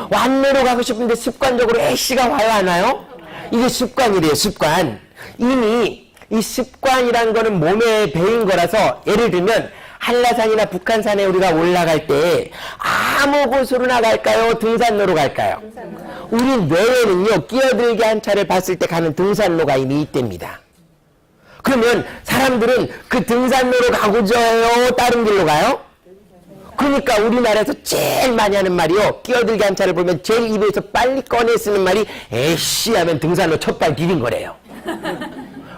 A: 왔네로 가고 싶은데 습관적으로 애쉬가 와요, 안 와요? 이게 습관이래요, 습관. 이미 이 습관이라는 거는 몸에 배인 거라서, 예를 들면 한라산이나 북한산에 우리가 올라갈 때 아무 곳으로나 갈까요? 등산로로 갈까요? 우리 뇌에는요, 끼어들게 한 차를 봤을 때 가는 등산로가 이미 있답니다. 그러면 사람들은 그 등산로로 가고자 해요? 다른 길로 가요? 그러니까 우리나라에서 제일 많이 하는 말이요, 끼어들게 한 차를 보면 제일 입에서 빨리 꺼내 쓰는 말이 에씨 하면 등산로 첫발 디딘 거래요.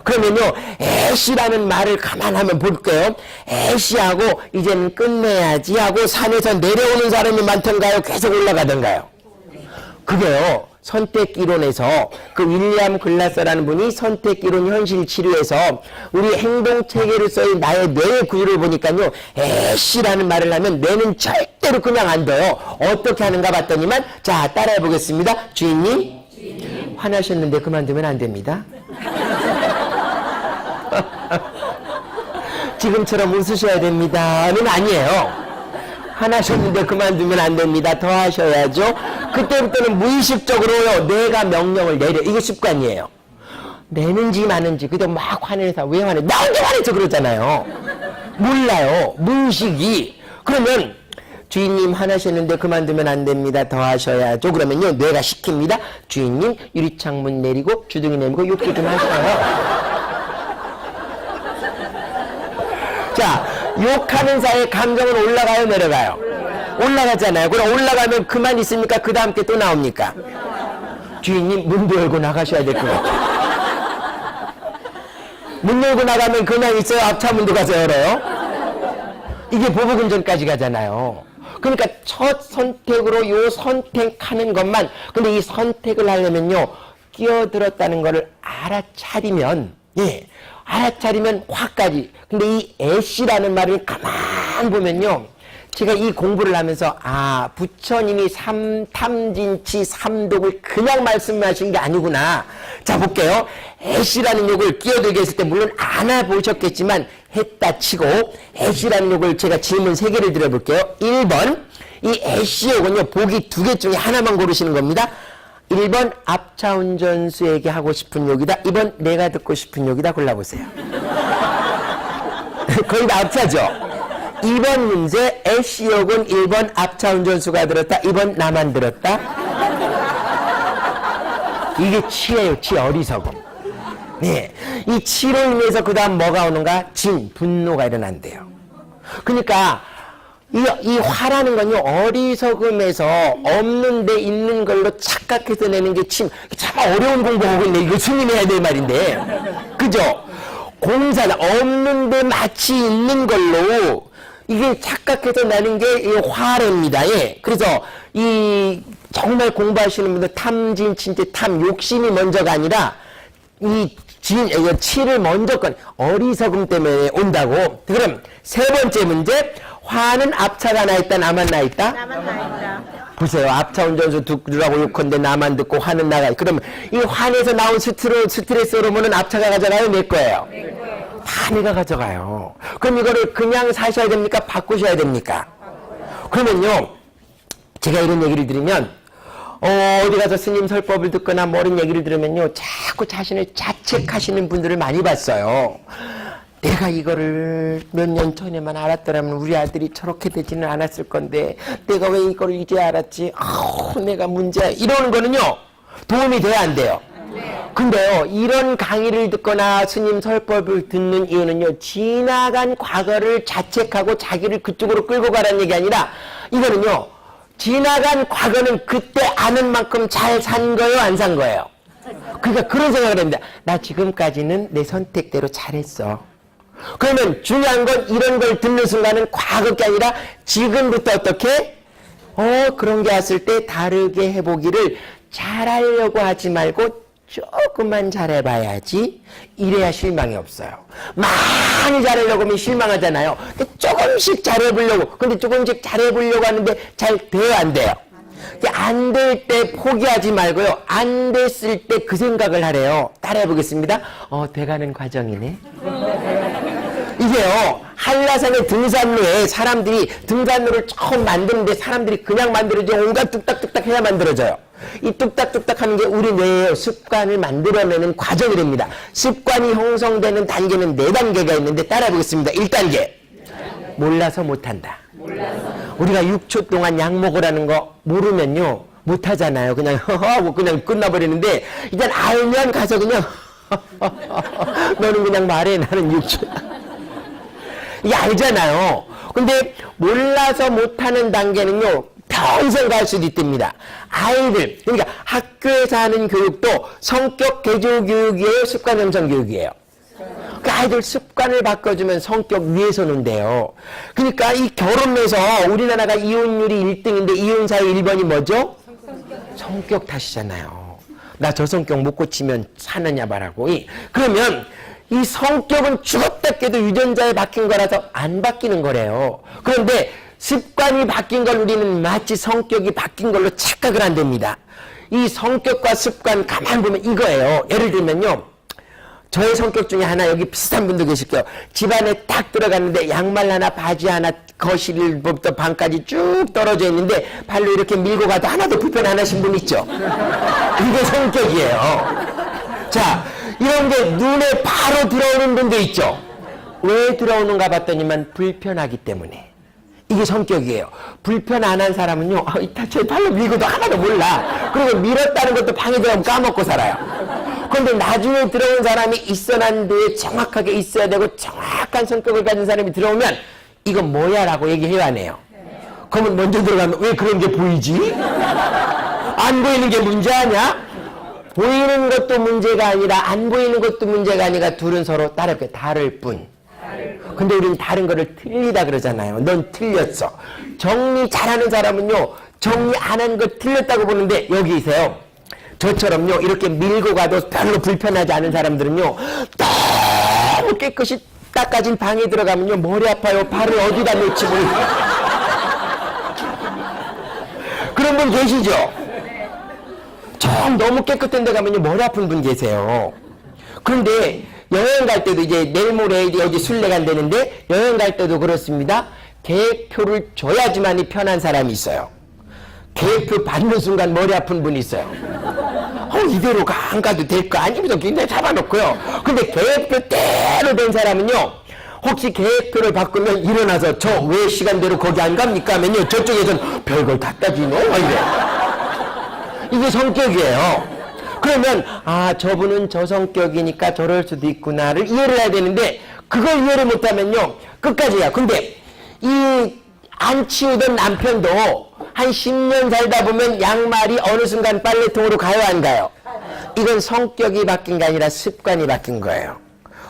A: 그러면요, 에씨라는 말을 가만하면 볼게요. 에씨하고 이제는 끝내야지 하고 산에서 내려오는 사람이 많던가요? 계속 올라가던가요? 그게요, 선택이론에서 그 윌리엄 글라서라는 분이 선택이론 현실 치료에서 우리 행동체계를 써인 나의 뇌의 구조를 보니까요, 에씨라는 말을 하면 뇌는 절대로 그냥 안 둬요. 어떻게 하는가 봤더니만, 자, 따라해 보겠습니다. 주인님, 화나셨는데 그만두면 안 됩니다. 지금처럼 웃으셔야 됩니다는 아니에요. 화나셨는데 그만두면 안 됩니다. 더 하셔야죠. 그때부터는 무의식적으로요, 뇌가 명령을 내려. 이게 습관이에요. 내는지 마는지. 그때 막 화내서 왜 화내? 나 언제 화내서 그러잖아요. 몰라요, 무의식이. 그러면 주인님 화나셨는데 그만두면 안 됩니다. 더 하셔야죠. 그러면요, 뇌가 시킵니다. 주인님 유리창문 내리고 주둥이 내밀고 욕도 좀 하셔요. 자, 욕하는 사이에 감정은 올라가요, 내려가요? 올라가잖아요. 그럼 올라가면 그만 있습니까? 그 다음 게 또 나옵니까? 주인님 문도 열고 나가셔야 될 것 같아요. 문 열고 나가면 그냥 있어요? 앞차 문도 가서 열어요? 이게 보복운전까지 가잖아요. 그러니까 첫 선택으로 요 선택하는 것만, 근데 이 선택을 하려면요, 끼어들었다는 거를 알아차리면, 예, 알아차리면 화까지. 근데 이 애씨라는 말을 가만 보면요, 제가 이 공부를 하면서 부처님이 삼탐진치 삼독을 그냥 말씀하신 게 아니구나. 자, 볼게요. 애씨라는 욕을 끼어들게 했을 때 물론 안아보셨겠지만 했다 치고, 애씨라는 욕을 제가 질문 3개를 드려볼게요. 1번, 이 애씨 욕은요, 보기 2개 중에 하나만 고르시는 겁니다. 1번 앞차 운전수에게 하고 싶은 욕이다. 2번 내가 듣고 싶은 욕이다. 골라보세요. 거의 다 앞차죠. 2번 문제, 애씨 욕은 1번 앞차 운전수가 들었다. 2번 나만 들었다. 이게 치예요, 치. 어리석음. 네. 이 치로 인해서 그 다음 뭐가 오는가? 진, 분노가 일어난대요. 그러니까 이 화라는 건요, 어리석음에서 없는 데 있는 걸로 착각해서 내는 게 참 어려운 공부하고 있네. 이거 스님이 해야 될 말인데. 그죠? 공사다. 없는 데 마치 있는 걸로 이게 착각해서 내는 게 이 화랍니다. 예. 그래서 이 정말 공부하시는 분들 탐진, 진짜 탐, 욕심이 먼저가 아니라 이 치를 먼저 어리석음 때문에 온다고. 그럼 3번째 문제, 화는 앞차가 나 있다, 나만 나 있다?
B: 나만 나 있다.
A: 보세요. 앞차 운전수 듣으라고 욕한데 나만 듣고 화는 나가. 그러면 이 화내서 나온 스트레스 호르몬은 앞차가 가져가요? 내 거예요? 파니가 가져가요. 그럼 이거를 그냥 사셔야 됩니까? 바꾸셔야 됩니까? 그러면요, 제가 이런 얘기를 드리면, 어디 가서 스님 설법을 듣거나 뭐 이런 얘기를 들으면요, 자꾸 자신을 자책하시는 분들을 많이 봤어요. 내가 이거를 몇 년 전에만 알았더라면 우리 아들이 저렇게 되지는 않았을 건데, 내가 왜 이걸 이제 알았지? 내가 문제야. 이러는 거는요, 도움이 돼야 안 돼요. 근데요, 이런 강의를 듣거나 스님 설법을 듣는 이유는요, 지나간 과거를 자책하고 자기를 그쪽으로 끌고 가라는 얘기 아니라, 이거는요, 지나간 과거는 그때 아는 만큼 잘 산 거예요, 안 산 거예요? 그러니까 그런 생각을 합니다. 나 지금까지는 내 선택대로 잘했어. 그러면 중요한 건 이런 걸 듣는 순간은 과거 게 아니라 지금부터 어떻게? 그런 게 왔을 때 다르게 해보기를 잘하려고 하지 말고 조금만 잘해봐야지. 이래야 실망이 없어요. 많이 잘하려고 하면 실망하잖아요. 근데 조금씩 잘해보려고, 근데 조금씩 잘해보려고 하는데 잘 돼요, 안 돼요? 안 될 때 포기하지 말고요. 안 됐을 때 그 생각을 하래요. 따라해보겠습니다. 돼가는 과정이네. 이게요, 한라산의 등산로에 사람들이 등산로를 처음 만드는데 사람들이 그냥 만들어져 온갖 뚝딱뚝딱 해야 만들어져요. 이 뚝딱뚝딱 하는 게 우리 뇌의 습관을 만들어내는 과정이 됩니다. 습관이 형성되는 단계는 4단계가 있는데 따라해보겠습니다. 1단계. 몰라서 못한다. 우리가 6초 동안 약 먹으라는 거 모르면요, 못하잖아요. 그냥 하고 그냥 끝나버리는데, 일단 알면 가서 그냥 너는 그냥 말해, 나는 6초. 이게 알잖아요. 근데 몰라서 못하는 단계는요, 평생 갈 수도 있답니다. 아이들, 그러니까 학교에서 하는 교육도 성격 개조 교육이에요, 습관 형성 교육이에요. 그 아이들 습관을 바꿔주면 성격 위에서 논대요. 그러니까 이 결혼에서 우리나라가 이혼율이 1등인데 이혼 사유 1번이 뭐죠? 성격 탓이잖아요. 나 저 성격 못 고치면 사느냐 말하고. 그러면 이 성격은 죽었다 깨도 유전자에 박힌 거라서 안 바뀌는 거래요. 그런데 습관이 바뀐 걸 우리는 마치 성격이 바뀐 걸로 착각을 한답니다. 이 성격과 습관 가만 보면 이거예요. 예를 들면요, 저의 성격 중에 하나, 여기 비슷한 분도 계실 거예요. 집안에 딱 들어갔는데 양말 하나, 바지 하나, 거실부터 방까지 쭉 떨어져 있는데 발로 이렇게 밀고 가도 하나도 불편 안 하신 분 있죠? 이게 성격이에요. 자, 이런 게 눈에 바로 들어오는 분도 있죠? 왜 들어오는가 봤더니만 불편하기 때문에. 이게 성격이에요. 불편 안 한 사람은요, 이따 제 발로 밀고도 하나도 몰라. 그리고 밀었다는 것도 방에 들어가면 까먹고 살아요. 그런데 나중에 들어온 사람이 있어난 데에 정확하게 있어야 되고 정확한 성격을 가진 사람이 들어오면 이건 뭐야 라고 얘기해야 하네요. 그러면 먼저 들어가면 왜 그런 게 보이지? 안 보이는 게 문제 아니야? 보이는 것도 문제가 아니라 안 보이는 것도 문제가 아니라 둘은 서로 다를 뿐. 근데 우리는 다른 거를 틀리다 그러잖아요. 넌 틀렸어. 정리 잘하는 사람은요, 정리 안 하는 걸 틀렸다고 보는데, 여기 있어요. 저처럼요, 이렇게 밀고 가도 별로 불편하지 않은 사람들은요, 너무 깨끗이 닦아진 방에 들어가면요, 머리 아파요. 발을 어디다 놓지 모르. 그런 분 계시죠? 좀 너무 깨끗한 데 가면요, 머리 아픈 분 계세요. 그런데 여행 갈 때도 이제 내일 모레 어디 순례 간다는데 여행 갈 때도 그렇습니다. 계획표를 줘야지만이 편한 사람이 있어요. 계획표 받는 순간 머리 아픈 분이 있어요. 이대로 안 가도 될 거 아니면서 굉장히 잡아놓고요. 근데 계획표대로 된 사람은요, 혹시 계획표를 바꾸면 일어나서 저 왜 시간대로 거기 안 갑니까? 하면요, 저쪽에서는 별걸 갖다 주노? 이래. 이게 성격이에요. 그러면 저분은 저 성격이니까 저럴 수도 있구나를 이해를 해야 되는데, 그걸 이해를 못하면요, 끝까지야. 근데 이 안 치우던 남편도 한 10년 살다 보면 양말이 어느 순간 빨래통으로 가요, 안 가요? 이건 성격이 바뀐 게 아니라 습관이 바뀐 거예요.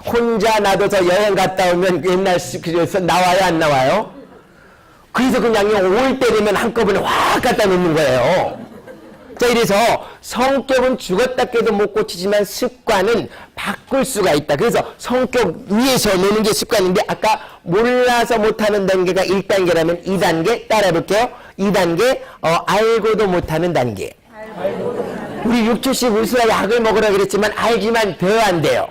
A: 혼자 놔둬서 여행 갔다 오면 옛날 그래서 나와요, 안 나와요? 그래서 그냥요, 올 때 되면 한꺼번에 확 갖다 놓는 거예요. 자, 이래서 성격은 죽었다 깨도 못 고치지만 습관은 바꿀 수가 있다. 그래서 성격 위에서 노는 게 습관인데, 아까 몰라서 못하는 단계가 1단계라면 2단계 따라해볼게요. 2단계 알고도 못하는 단계. 우리 6초씩 우수와 약을 먹으라 그랬지만 알지만 돼요, 안 돼요?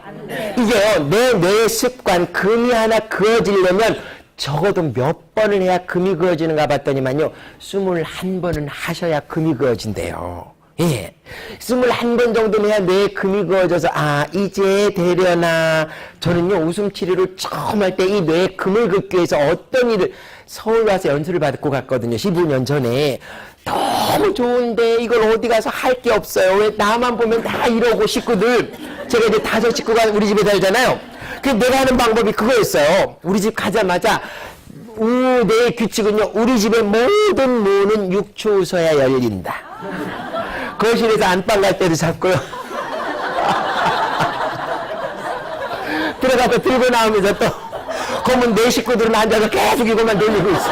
A: 이게요, 내 뇌의 습관, 금이 하나 그어지려면 적어도 몇 번을 해야 금이 그어지는가 봤더니만요, 21번은 하셔야 금이 그어진대요. 예. 21번 정도는 해야 뇌에 금이 그어져서, 아, 이제 되려나. 저는요, 웃음 치료를 처음 할 때 이 뇌에 금을 긋기 위해서 어떤 일을 서울 와서 연수를 받고 갔거든요. 15년 전에. 너무 좋은데 이걸 어디 가서 할 게 없어요. 왜 나만 보면 다 이러고 식구들. 제가 이제 5 식구가 우리 집에 살잖아요. 그래서 내가 하는 방법이 그거였어요. 우리 집 가자마자 내 규칙은요, 우리 집의 모든 문은 6초 웃어야 열린다. 거실에서 안방 갈 때도 잡고요. 들어가서 들고 나오면서 또 그러면 내 식구들은 앉아서 계속 이것만 돌리고 있어.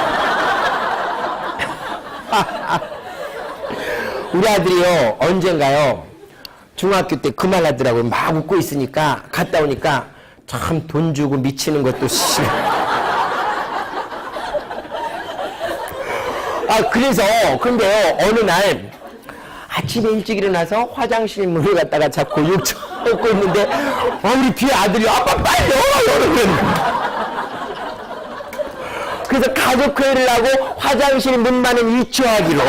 A: 우리 아들이요, 언젠가요, 중학교 때 그 말 하더라고요. 막 웃고 있으니까 갔다 오니까 참 돈 주고 미치는 것도 싫어. 그래서 근데요, 어느 날 아침에 일찍 일어나서 화장실 문을 갖다가 잡고 6초 꽂고 있는데 우리 뒤에 아들이 아빠 빨리 열어 이러는. 그래서 가족회의를 하고 화장실 문만은 2초 하기로.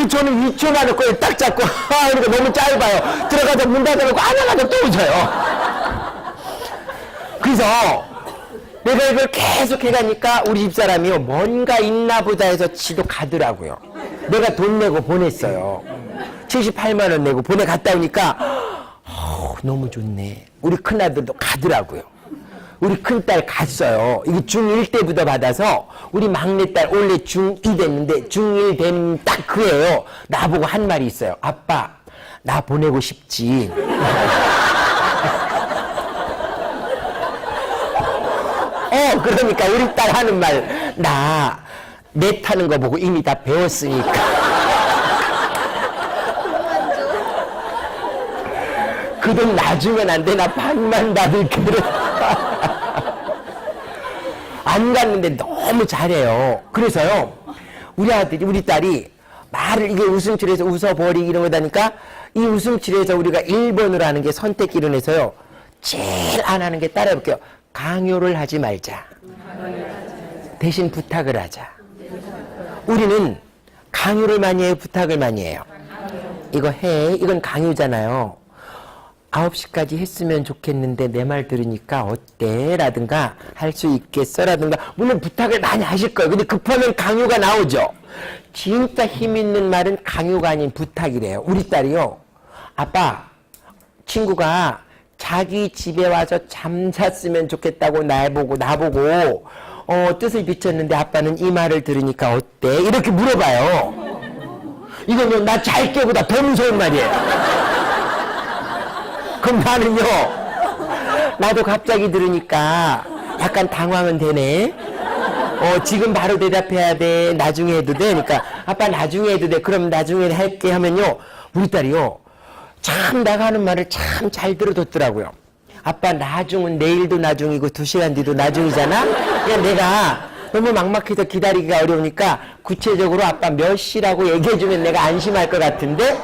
A: 저는 2초만 놓고 딱 잡고 그러니까 너무 짧아요. 들어가서 문 닫아놓고 안아가지고 또 웃어요. 그래서 내가 이걸 계속 해가니까 우리 집사람이요, 뭔가 있나 보다 해서 지도 가더라고요. 내가 돈 내고 보냈어요. 78만 원 내고 보내갔다 오니까 너무 좋네. 우리 큰아들도 가더라고요. 우리 큰딸 갔어요. 이게 중1 때부터 받아서 우리 막내딸 원래 중2 됐는데 중1 된 딱 그예요. 나보고 한 말이 있어요. 아빠, 나 보내고 싶지. 그러니까 우리 딸 하는 말, 내 타는 거 보고 이미 다 배웠으니까. 그 돈 놔주면 안 돼. 나 반만 받을게. 안 갔는데 너무 잘해요. 그래서요, 우리 딸이 말을 이게 웃음치료에서 웃어버리기 이런 거다니까 이 웃음치료에서 우리가 1번으로 하는 게 선택기론에서요, 제일 안 하는 게 따라해볼게요. 강요를 하지 말자. 대신 부탁을 하자. 우리는 강요를 많이 해요, 부탁을 많이 해요? 이거 해. 이건 강요잖아요. 9시까지 했으면 좋겠는데 내 말 들으니까 어때? 라든가 할 수 있겠어? 라든가 물론 부탁을 많이 하실 거예요. 근데 급하면 강요가 나오죠. 진짜 힘 있는 말은 강요가 아닌 부탁이래요. 우리 딸이요, 아빠, 친구가 자기 집에 와서 잠잤으면 좋겠다고 나보고 뜻을 비쳤는데 아빠는 이 말을 들으니까 어때? 이렇게 물어봐요. 이건요, 나 잘 깨보다 더 무서운 말이에요. 그럼 나는요, 나도 갑자기 들으니까 약간 당황은 되네. 지금 바로 대답해야 돼? 나중에 해도 돼? 그러니까 아빠 나중에 해도 돼? 그럼 나중에 할게 하면요, 우리 딸이요, 참 나가는 말을 참 잘 들어뒀더라고요. 아빠 나중은 내일도 나중이고 2시간 뒤도 나중이잖아? 그냥 내가 너무 막막해서 기다리기가 어려우니까 구체적으로 아빠 몇 시라고 얘기해주면 내가 안심할 것 같은데,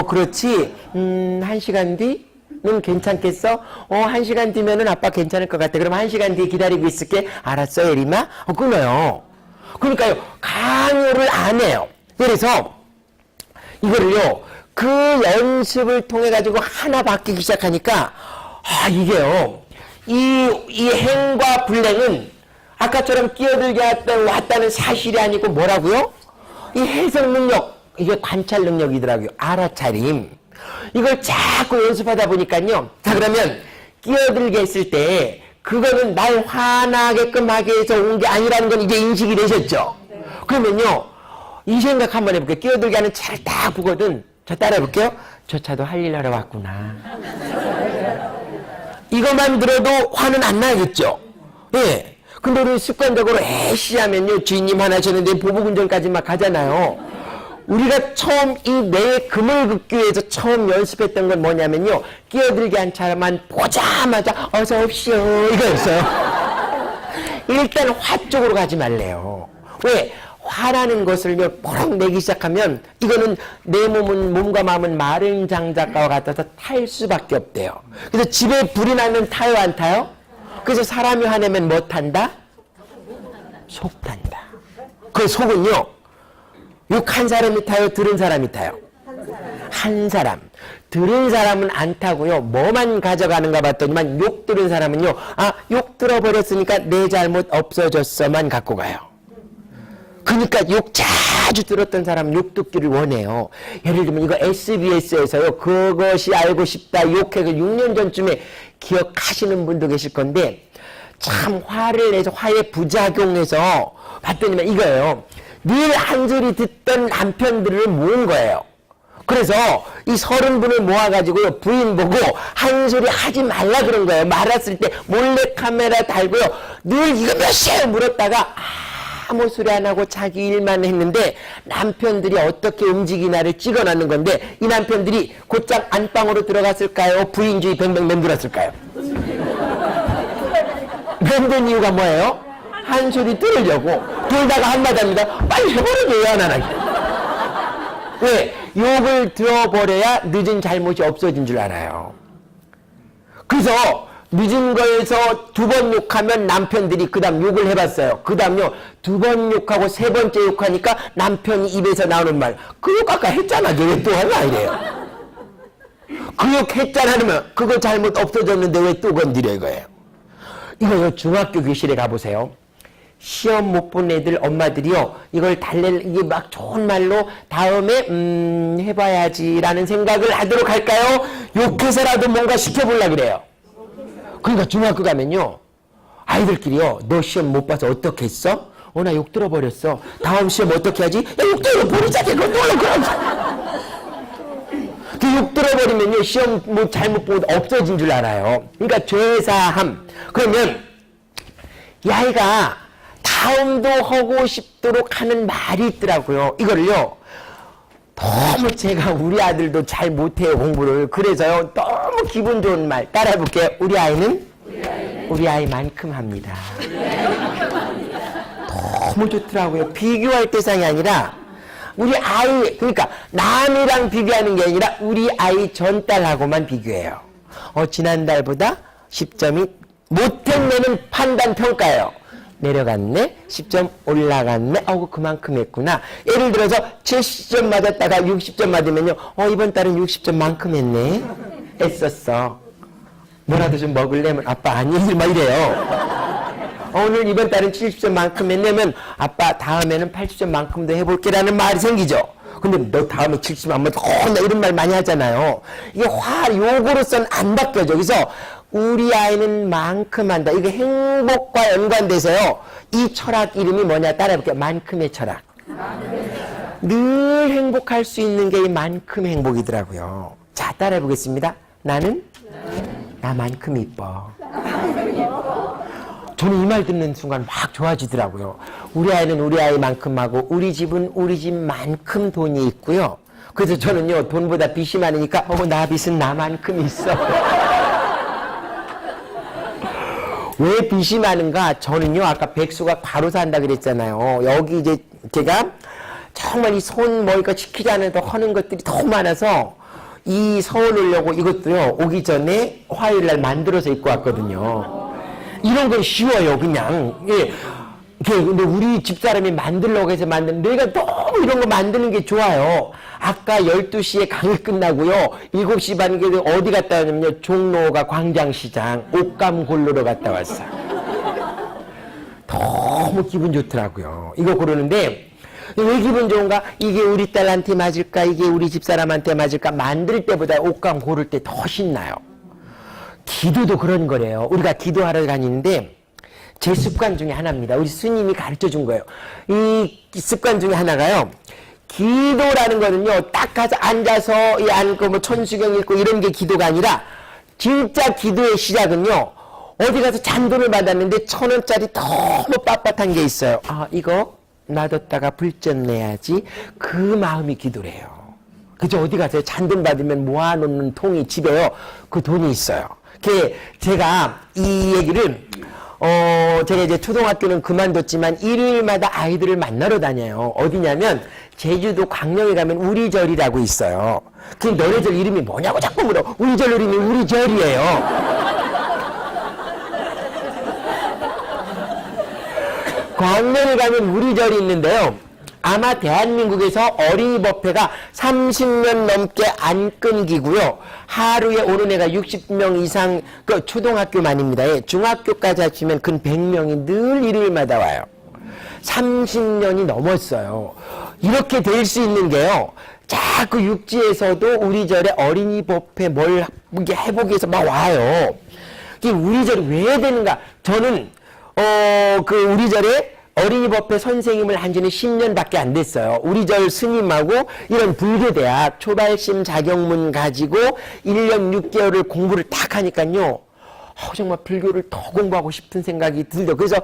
A: 그렇지, 1시간 뒤? 는 괜찮겠어? 1시간 뒤면은 아빠 괜찮을 것 같아. 그럼 1시간 뒤에 기다리고 있을게. 알았어, 예림아? 끊어요. 그러니까요, 강요를 안 해요. 그래서 이거를요, 그 연습을 통해 가지고 하나 바뀌기 시작하니까 이게요, 이 행과 불행은 아까처럼 끼어들게 왔다는 사실이 아니고 뭐라고요? 이 해석 능력, 이게 관찰 능력이더라고요. 알아차림. 이걸 자꾸 연습하다 보니까요, 자, 그러면 끼어들게 했을 때 그거는 날 화나게끔 하기 위해서 온 게 아니라는 건 이제 인식이 되셨죠? 그러면요, 이 생각 한번 해볼게요. 끼어들게 하는 차를 딱 보거든. 저 따라해볼게요. 저 차도 할 일 하러 왔구나. 이것만 들어도 화는 안 나겠죠? 예. 근데 우리 습관적으로 하면요, 주인님 화나셨는데 보복운전까지 막 가잖아요. 우리가 처음 이 뇌의 금을 긋기 위해서 처음 연습했던 건 뭐냐면요, 끼어들게 한 차만 보자마자 어서 옵시오 이거였어요. 일단 화 쪽으로 가지 말래요. 왜? 화나는 것을요 버럭 내기 시작하면 이거는 내 몸과 마음은 마른 장작과 같아서 탈 수밖에 없대요. 그래서 집에 불이 나면 타요 안 타요? 그래서 사람이 화내면 뭐 탄다? 속 탄다. 그 속은요 욕한 사람이 타요 들은 사람이 타요? 한 사람. 들은 사람은 안 타고요 뭐만 가져가는가 봤더니만 욕 들은 사람은요 욕 들어버렸으니까 내 잘못 없어졌어만 갖고 가요. 그러니까 욕 자주 들었던 사람은 욕 듣기를 원해요. 예를 들면 이거 SBS에서요 그것이 알고 싶다 욕해서 6년 전쯤에 기억하시는 분도 계실 건데 참 화를 내서 화에 부작용해서 봤더니만 이거예요. 늘 한 소리 듣던 남편들을 모은 거예요. 그래서 이 30분을 모아가지고요 부인 보고 한 소리 하지 말라 그런 거예요. 말았을 때 몰래 카메라 달고요 늘 이거 몇 시에 물었다가 아무 소리 안 하고 자기 일만 했는데 남편들이 어떻게 움직이나를 찍어놨는 건데 이 남편들이 곧장 안방으로 들어갔을까요? 부인주의 뱅뱅 맴돌았을까요? 맴돈 이유가 뭐예요? 한 소리 들으려고 돌다가 한마디 합니다. 빨리 해버려줘 왜 안 하나. 왜? 욕을 들어버려야 늦은 잘못이 없어진 줄 알아요. 그래서 늦은 거에서 2번 욕하면 남편들이 그 다음 욕을 해봤어요. 그 다음요 2번 욕하고 3번째 욕하니까 남편이 입에서 나오는 말 그 욕 아까 했잖아 왜 또 하냐 이래요. 그 욕 했잖아 하면 그거 잘못 없어졌는데 왜 또 건드려 이거예요. 이거 중학교 교실에 가보세요. 시험 못 본 애들 엄마들이요 이걸 이게 막 좋은 말로 다음에 해봐야지라는 생각을 하도록 할까요? 욕해서라도 뭔가 시켜보려고 그래요. 그러니까 중학교 가면요 아이들끼리요 너 시험 못 봐서 어떻게 했어? 나 욕 들어버렸어. 다음 시험 어떻게 하지? 야, 욕 들어버리자게 그거 욕 들어버리면요 시험 뭐 잘못 보고 없어진 줄 알아요. 그러니까 죄사함. 그러면 이 아이가 다음도 하고 싶도록 하는 말이 있더라고요. 이거를요 너무 제가 우리 아들도 잘 못해요 공부를. 그래서요 너무 기분 좋은 말 따라해볼게요. 우리 아이는 우리 아이만큼 합니다. 너무 좋더라고요. 비교할 대상이 아니라 우리 아이 그러니까 남이랑 비교하는 게 아니라 우리 아이 전딸하고만 비교해요. 지난달보다 10점이 못했네는 판단 평가예요. 내려갔네? 10점 올라갔네? 그만큼 했구나. 예를 들어서 70점 맞았다가 60점 맞으면요. 이번 달은 60점만큼 했네? 애썼어. 뭐라도 좀 먹으려면 아빠 아니? 막 이래요. 오늘 이번 달은 70점만큼 했냐면 아빠 다음에는 80점만큼도 해볼게라는 말이 생기죠. 근데 너 다음에 70점 안 맞아. 나 이런 말 많이 하잖아요. 이게 욕으로서는 안 바뀌어져. 그래서 우리 아이는 만큼 한다. 이게 행복과 연관돼서요. 이 철학 이름이 뭐냐 따라해볼게요. 만큼의 철학. 늘 행복할 수 있는 게 이 만큼 행복이더라고요. 자 따라해보겠습니다. 나는 나만큼 이뻐. 저는 이 말 듣는 순간 막 좋아지더라고요. 우리 아이는 우리 아이만큼 하고 우리 집은 우리 집만큼 돈이 있고요. 그래서 저는요 돈보다 빚이 많으니까 나 빚은 나만큼 있어. 왜 빚이 많은가? 저는요 아까 백수가 바로 산다 그랬잖아요. 여기 이제 제가 정말 이 손 머리가 지키지 않아도 하는 것들이 너무 많아서 이 서울오려고 이것도요 오기 전에 화요일날 만들어서 입고 왔거든요. 이런 건 쉬워요 그냥. 예. 근데 우리 집사람이 만들려고 해서 만드는 내가 너무 이런 거 만드는 게 좋아요. 아까 12시에 강의 끝나고요 7시 반에 어디 갔다 왔냐면요 종로가 광장시장 옷감 골로로 갔다 왔어요. 너무 기분 좋더라고요. 이거 고르는데 왜 기분 좋은가? 이게 우리 딸한테 맞을까 이게 우리 집사람한테 맞을까 만들 때보다 옷감 고를 때 더 신나요. 기도도 그런 거래요. 우리가 기도하러 다니는데 제 습관 중에 하나입니다. 우리 스님이 가르쳐 준 거예요. 이 습관 중에 하나가요. 기도라는 거는요. 딱 가서 앉아서 앉고 뭐 천수경 읽고 이런 게 기도가 아니라 진짜 기도의 시작은요. 어디 가서 잔돈을 받았는데 1,000원짜리 너무 빳빳한 게 있어요. 이거 놔뒀다가 불전 내야지. 그 마음이 기도래요. 그죠? 어디 가서 잔돈 받으면 모아놓는 통이 집에요. 그 돈이 있어요. 제가 이 얘기를 제가 이제 초등학교는 그만뒀지만 일요일마다 아이들을 만나러 다녀요. 어디냐면 제주도 광령에 가면 우리절이라고 있어요. 그 너네 절 이름이 뭐냐고 자꾸 물어. 우리 절 이름이 우리절이에요. 광명에 가면 우리절이 있는데요. 아마 대한민국에서 어린이 법회가 30년 넘게 안 끊기고요. 하루에 오는 애가 60명 이상, 그 초등학교만입니다. 예, 중학교까지 합치면 근 100명이 늘 일요일마다 와요. 30년이 넘었어요. 이렇게 될 수 있는 게요. 자꾸 육지에서도 우리절에 어린이 법회 뭘 해보기 위해서 막 와요. 이게 우리절이 왜 되는가? 저는 그 우리절에 어린이 법회 선생님을 한 지는 10년밖에 안 됐어요. 우리절 스님하고 이런 불교대학 초발심 자격문 가지고 1년 6개월을 공부를 딱 하니까요. 정말 불교를 더 공부하고 싶은 생각이 들죠. 그래서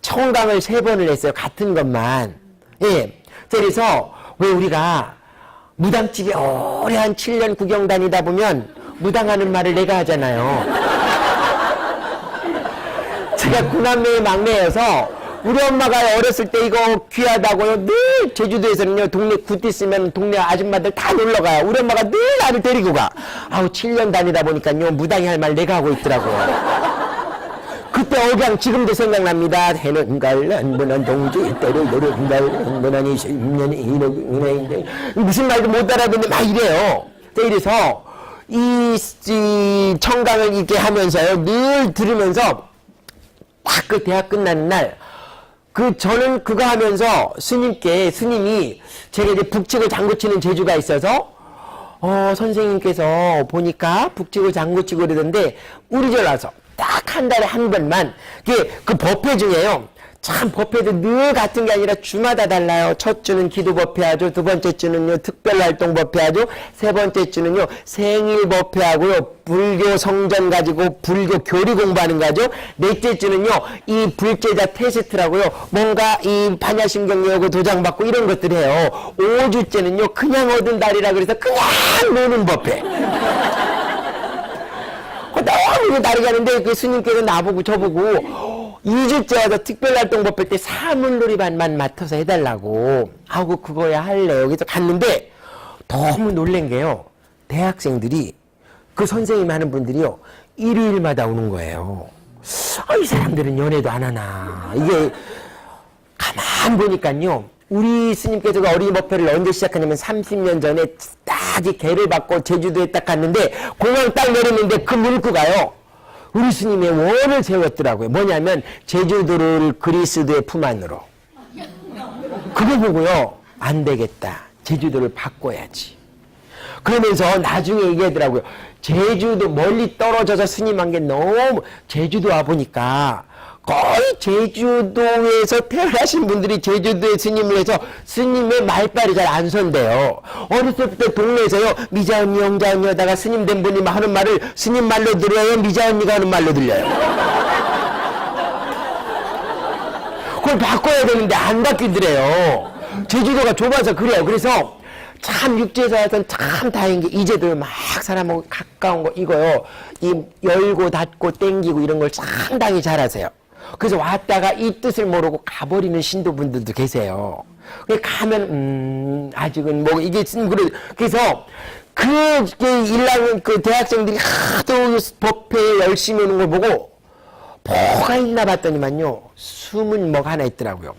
A: 청강을 3번을 했어요. 같은 것만. 예. 그래서 왜 우리가 무당집에 오래 한 7년 구경 다니다 보면 무당하는 말을 내가 하잖아요. 제가 9남매의 막내여서 우리 엄마가 어렸을 때 이거 귀하다고요. 늘 제주도에서는요. 동네 굿 있으면 동네 아줌마들 다 놀러가요. 우리 엄마가 늘 나를 데리고 가. 7년 다니다 보니까요. 무당이 할 말 내가 하고 있더라고요. 그때 억양 지금도 생각납니다. 해는 갈란 문안 동지 때로 노는 갈란 문안이 10년이 무슨 말도 못 알아듣는데 막 이래요. 이래서 이 청강을 이렇게 하면서요. 늘 들으면서 딱 그 대학 끝나는 날 저는 그거 하면서 스님이 제가 이제 북치고 장구치는 재주가 있어서 선생님께서 보니까 북치고 장구치고 그러던데 우리절 와서 딱 한 달에 한 번만 그 법회 중에요. 참 법회도 늘 같은 게 아니라 주마다 달라요. 첫 주는 기도 법회 하죠. 두 번째 주는요 특별활동 법회 하죠. 세 번째 주는요 생일 법회 하고요. 불교 성전 가지고 불교 교리 공부하는 거 하죠. 넷째 주는요 이 불제자 테스트라고요. 뭔가 이 반야심경 외우고 도장 받고 이런 것들 해요. 5주째는요 그냥 얻은 달이라 그래서 그냥 노는 법회. 너무 다르게 하는데 그 스님께서 나보고 저보고 2주째 와서 특별활동 법회 때 사물놀이반만 맡아서 해달라고 하고 그거야 할래요. 그래서 갔는데 너무 놀란 게요. 대학생들이 그 선생님 하는 분들이요. 일요일마다 오는 거예요. 이 사람들은 연애도 안 하나. 이게 가만 보니까요. 우리 스님께서가 어린이 법회를 언제 시작하냐면 30년 전에 딱 이 개를 받고 제주도에 딱 갔는데 공항 딱 내렸는데 그 문구가요. 우리 스님의 원을 세웠더라고요. 뭐냐면 제주도를 그리스도의 품 안으로. 그거 보고요. 안 되겠다. 제주도를 바꿔야지. 그러면서 나중에 얘기하더라고요. 제주도 멀리 떨어져서 스님한 게 너무 제주도 와보니까 거의 제주도에서 태어나신 분들이 제주도에 스님을 해서 스님의 말빨이 잘 안 선대요. 어렸을 때 동네에서요. 미자 언니, 영자 언니 하다가 스님 된 분이 하는 말을 스님 말로 들어요? 미자 언니가 하는 말로 들려요? 그걸 바꿔야 되는데 안 바뀌더래요. 제주도가 좁아서 그래요. 그래서 참 육지에서 하여튼 참 다행인 게 이제도 막 사람하고 가까운 거 이거요. 이 열고 닫고 땡기고 이런 걸 상당히 잘하세요. 그래서 왔다가 이 뜻을 모르고 가버리는 신도분들도 계세요. 가면 아직은 뭐 이게 그래서 그 1학년 그 대학생들이 하도 법회에 열심히 오는 걸 보고 뭐가 있나 봤더니만요. 숨은 뭐가 하나 있더라고요.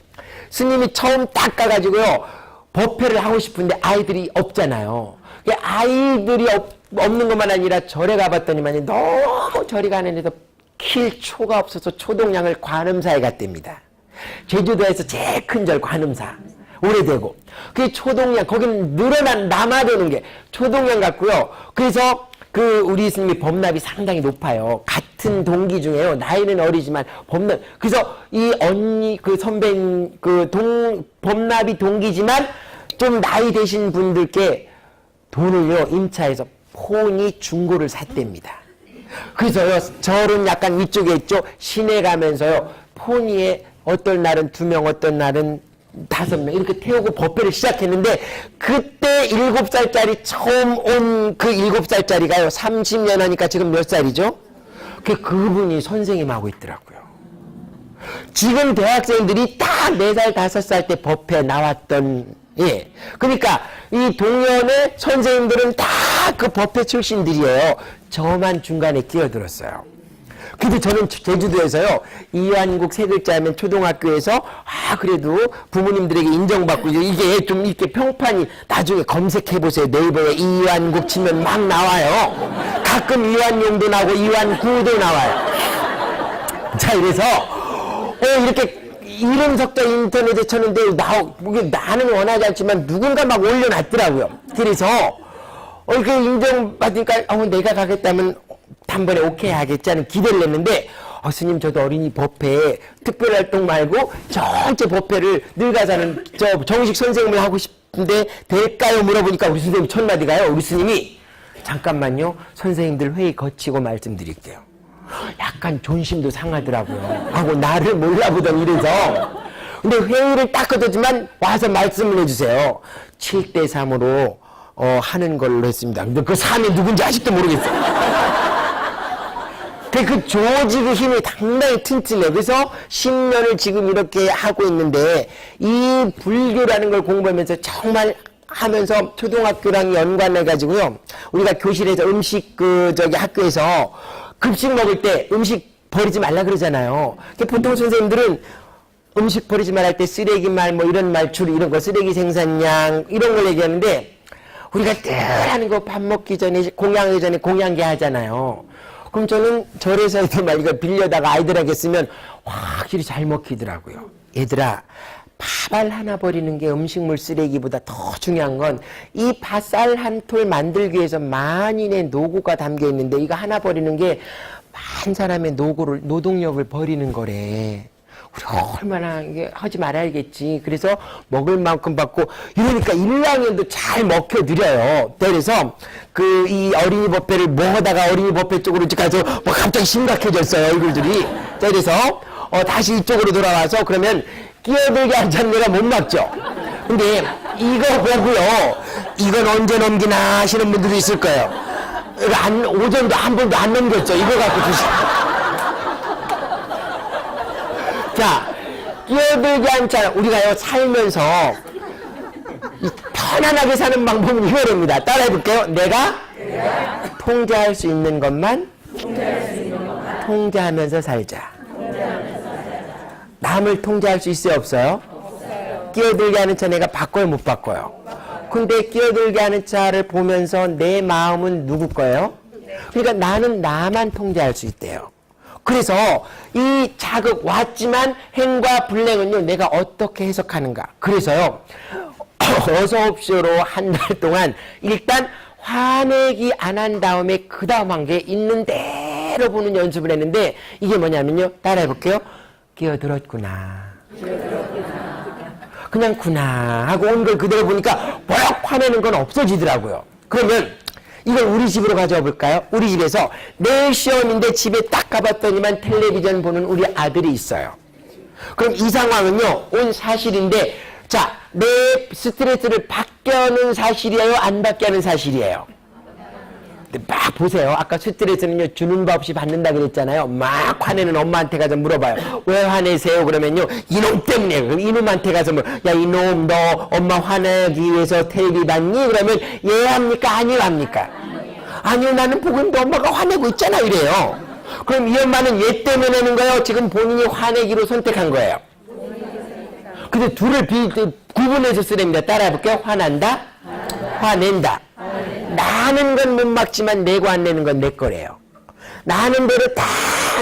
A: 스님이 처음 딱 가가지고요. 법회를 하고 싶은데 아이들이 없잖아요. 아이들이 없는 것만 아니라 절에 가봤더니만요. 너무 절에 가는 데서 킬초가 없어서 초동량을 관음사에 갔답니다. 제주도에서 제일 큰 절 관음사. 오래되고. 그게 초동량, 거기는 늘어난, 남아도는 게 초동량 같고요. 그래서 우리 스님이 법납이 상당히 높아요. 같은 동기 중에요. 나이는 어리지만 법납. 그래서 이 언니, 선배님, 법납이 동기지만 좀 나이 되신 분들께 돈을요, 임차해서 폰이 중고를 샀답니다. 그래서요, 절은 약간 위쪽에 있죠. 시내 가면서요, 포니에 어떤 날은 2명, 어떤 날은 5명 이렇게 태우고 법회를 시작했는데 그때 7살짜리 처음 온 그 7살짜리가요 30년 하니까 지금 몇 살이죠? 그분이 선생님하고 있더라고요. 지금 대학생들이 딱 4살, 5살 때 법회 나왔던, 예. 그러니까 이 동년의 선생님들은 다 그 법회 출신들이에요. 저만 중간에 끼어들었어요. 근데 저는 제주도에서요, 이완국 세 글자 하면 초등학교에서, 그래도 부모님들에게 인정받고, 이게 좀 이렇게 평판이, 나중에 검색해보세요. 네이버에 이완국 치면 막 나와요. 가끔 이완용도 나오고, 이완구도 나와요. 자, 이래서, 이렇게 이름 석자 인터넷에 쳤는데, 나는 원하지 않지만 누군가 막 올려놨더라고요. 그래서, 이렇게 인정받으니까, 내가 가겠다면, 단번에 오케이 하겠지 하는 기대를 했는데, 스님 저도 어린이 법회에 특별활동 말고 전체 법회를 늘 가자는 정식 선생님을 하고 싶은데 될까요? 물어보니까 우리 선생님 첫마디가요. 우리 스님이 잠깐만요. 선생님들 회의 거치고 말씀드릴게요. 약간 존심도 상하더라고요. 하고 나를 몰라보던 이래서. 근데 회의를 딱 거뒀지만 와서 말씀을 해주세요. 7대 3으로 하는 걸로 했습니다. 근데 그 3이 누군지 아직도 모르겠어요. 그 조직의 힘이 상당히 튼튼해요. 그래서 10년을 지금 이렇게 하고 있는데, 이 불교라는 걸 공부하면서 정말 하면서 초등학교랑 연관해가지고요. 우리가 교실에서 학교에서 급식 먹을 때 음식 버리지 말라 그러잖아요. 보통 선생님들은 음식 버리지 말할 때 쓰레기 말, 이런 말출, 이런 거, 쓰레기 생산량, 이런 걸 얘기하는데, 우리가 늘 하는 거 밥 먹기 전에, 공양하기 전에 공양계 하잖아요. 그럼 저는 절에서 애들 말 이거 빌려다가 아이들에게 쓰면 확실히 잘 먹히더라고요. 얘들아, 밥알 하나 버리는 게 음식물 쓰레기보다 더 중요한 건 이 밭쌀 한 톨 만들기 위해서 만인의 노고가 담겨 있는데 이거 하나 버리는 게 만 사람의 노동력을 버리는 거래. 우리 얼마나 이게 하지 말아야겠지. 그래서 먹을 만큼 받고 이러니까 1학년도 잘 먹혀드려요. 그래서 이 어린이 법회를 하다가 어린이 법회 쪽으로 가서 갑자기 심각해졌어요. 얼굴들이. 그래서 다시 이쪽으로 돌아와서 그러면 끼어들게 앉아는 내가 못 막죠. 근데 이거 보고요. 이건 언제 넘기나 하시는 분들도 있을 거예요. 오전도 한 번도 안 넘겼죠. 이거 갖고 드시. 자, 끼어들게 않잖아. 우리가요, 살면서 편안하게 사는 방법은 이거랍니다. 따라해볼게요. 내가 통제할 수 있는 것만 통제하면서 살자. 남을 통제할 수 있어요, 없어요? 끼어들게 하는 차 내가 바꿔요, 못 바꿔요? 근데 끼어들게 하는 차를 보면서 내 마음은 누구 거예요? 그러니까 나는 나만 통제할 수 있대요. 그래서 이 자극 왔지만 행과 불행은요, 내가 어떻게 해석하는가. 그래서요, 어서 옵쇼로 한 달 동안 일단 화내기 안 한 다음에 그 다음 한 게 있는 대로 보는 연습을 했는데 이게 뭐냐면요, 따라해볼게요. 끼어들었구나. 그냥 구나 하고 온 걸 그대로 보니까 막 화내는 건 없어지더라고요. 그러면 이걸 우리 집으로 가져와 볼까요? 우리 집에서 내일 시험인데 집에 딱 가봤더니만 텔레비전 보는 우리 아들이 있어요. 그럼 이 상황은요, 온 사실인데, 자, 내 스트레스를 받게 하는 사실이에요? 안 받게 하는 사실이에요? 근데 막 보세요. 아까 스트레스는요, 주는 바 없이 받는다 그랬잖아요. 막 화내는 엄마한테 가서 물어봐요. 왜 화내세요? 그러면요, 이놈 때문에. 그럼 이놈한테 가서 야, 이놈, 너 엄마 화내기 위해서 텔레비 봤니? 그러면 예 합니까? 아니요 합니까? 아니요, 나는 보고 있는데 엄마가 화내고 있잖아. 이래요. 그럼 이 엄마는 얘 때문에 내는 거예요? 지금 본인이 화내기로 선택한 거예요? 근데 둘을 구분해서 쓰랍니다. 따라해볼게요. 화난다? 화낸다. 나는 건 못 막지만 내고 안 내는 건 내 거래요. 나는 대로 다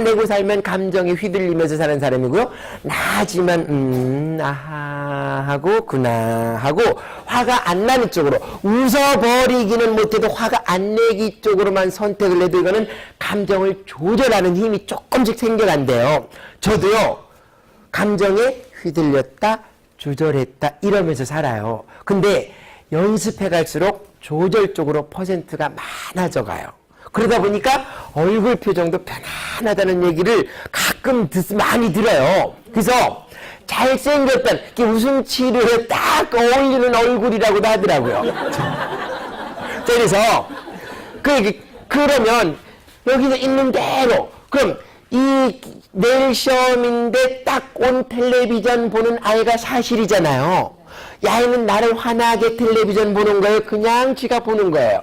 A: 내고 살면 감정에 휘둘리면서 사는 사람이고요. 나지만 아하 하고 구나 하고 화가 안 나는 쪽으로 웃어버리기는 못해도 화가 안 내기 쪽으로만 선택을 해도 이거는 감정을 조절하는 힘이 조금씩 생겨난대요. 저도요, 감정에 휘둘렸다 조절했다 이러면서 살아요. 근데 연습해 갈수록 조절적으로 퍼센트가 많아져 가요. 그러다 보니까 얼굴 표정도 편안하다는 얘기를 가끔 많이 들어요. 그래서 잘생겼던 웃음 치료에 딱 어울리는 얼굴이라고도 하더라고요. 그래서 그러면 여기서 있는 대로 그럼 이 내일 시험인데 딱 온 텔레비전 보는 아이가 사실이잖아요. 이 아이는 나를 환하게 텔레비전 보는 거예요? 그냥 지가 보는 거예요?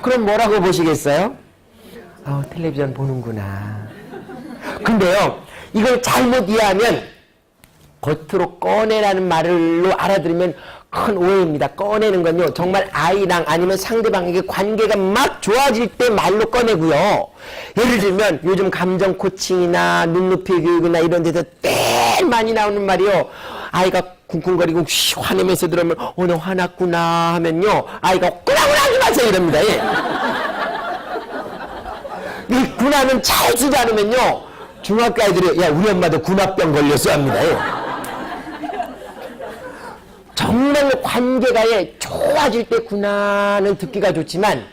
A: 그럼 뭐라고 보시겠어요? 텔레비전 보는구나. 근데요, 이걸 잘못 이해하면 겉으로 꺼내라는 말로 알아들으면 큰 오해입니다. 꺼내는 건요, 정말 아이랑 아니면 상대방에게 관계가 막 좋아질 때 말로 꺼내고요. 예를 들면 요즘 감정 코칭이나 눈높이 교육이나 이런 데서 제일 많이 나오는 말이요. 아이가 쿵쿵거리고 화내면서 들으면 너 화났구나 하면요. 아이가 꾸나꾸나 하지 마세요 이럽니다. 예. 이 군화는 잘 쓰지 않으면요. 중학교 아이들이 야 우리 엄마도 군화병 걸렸어 합니다. 예. 정말 관계가 좋아질 때 군화는 듣기가 좋지만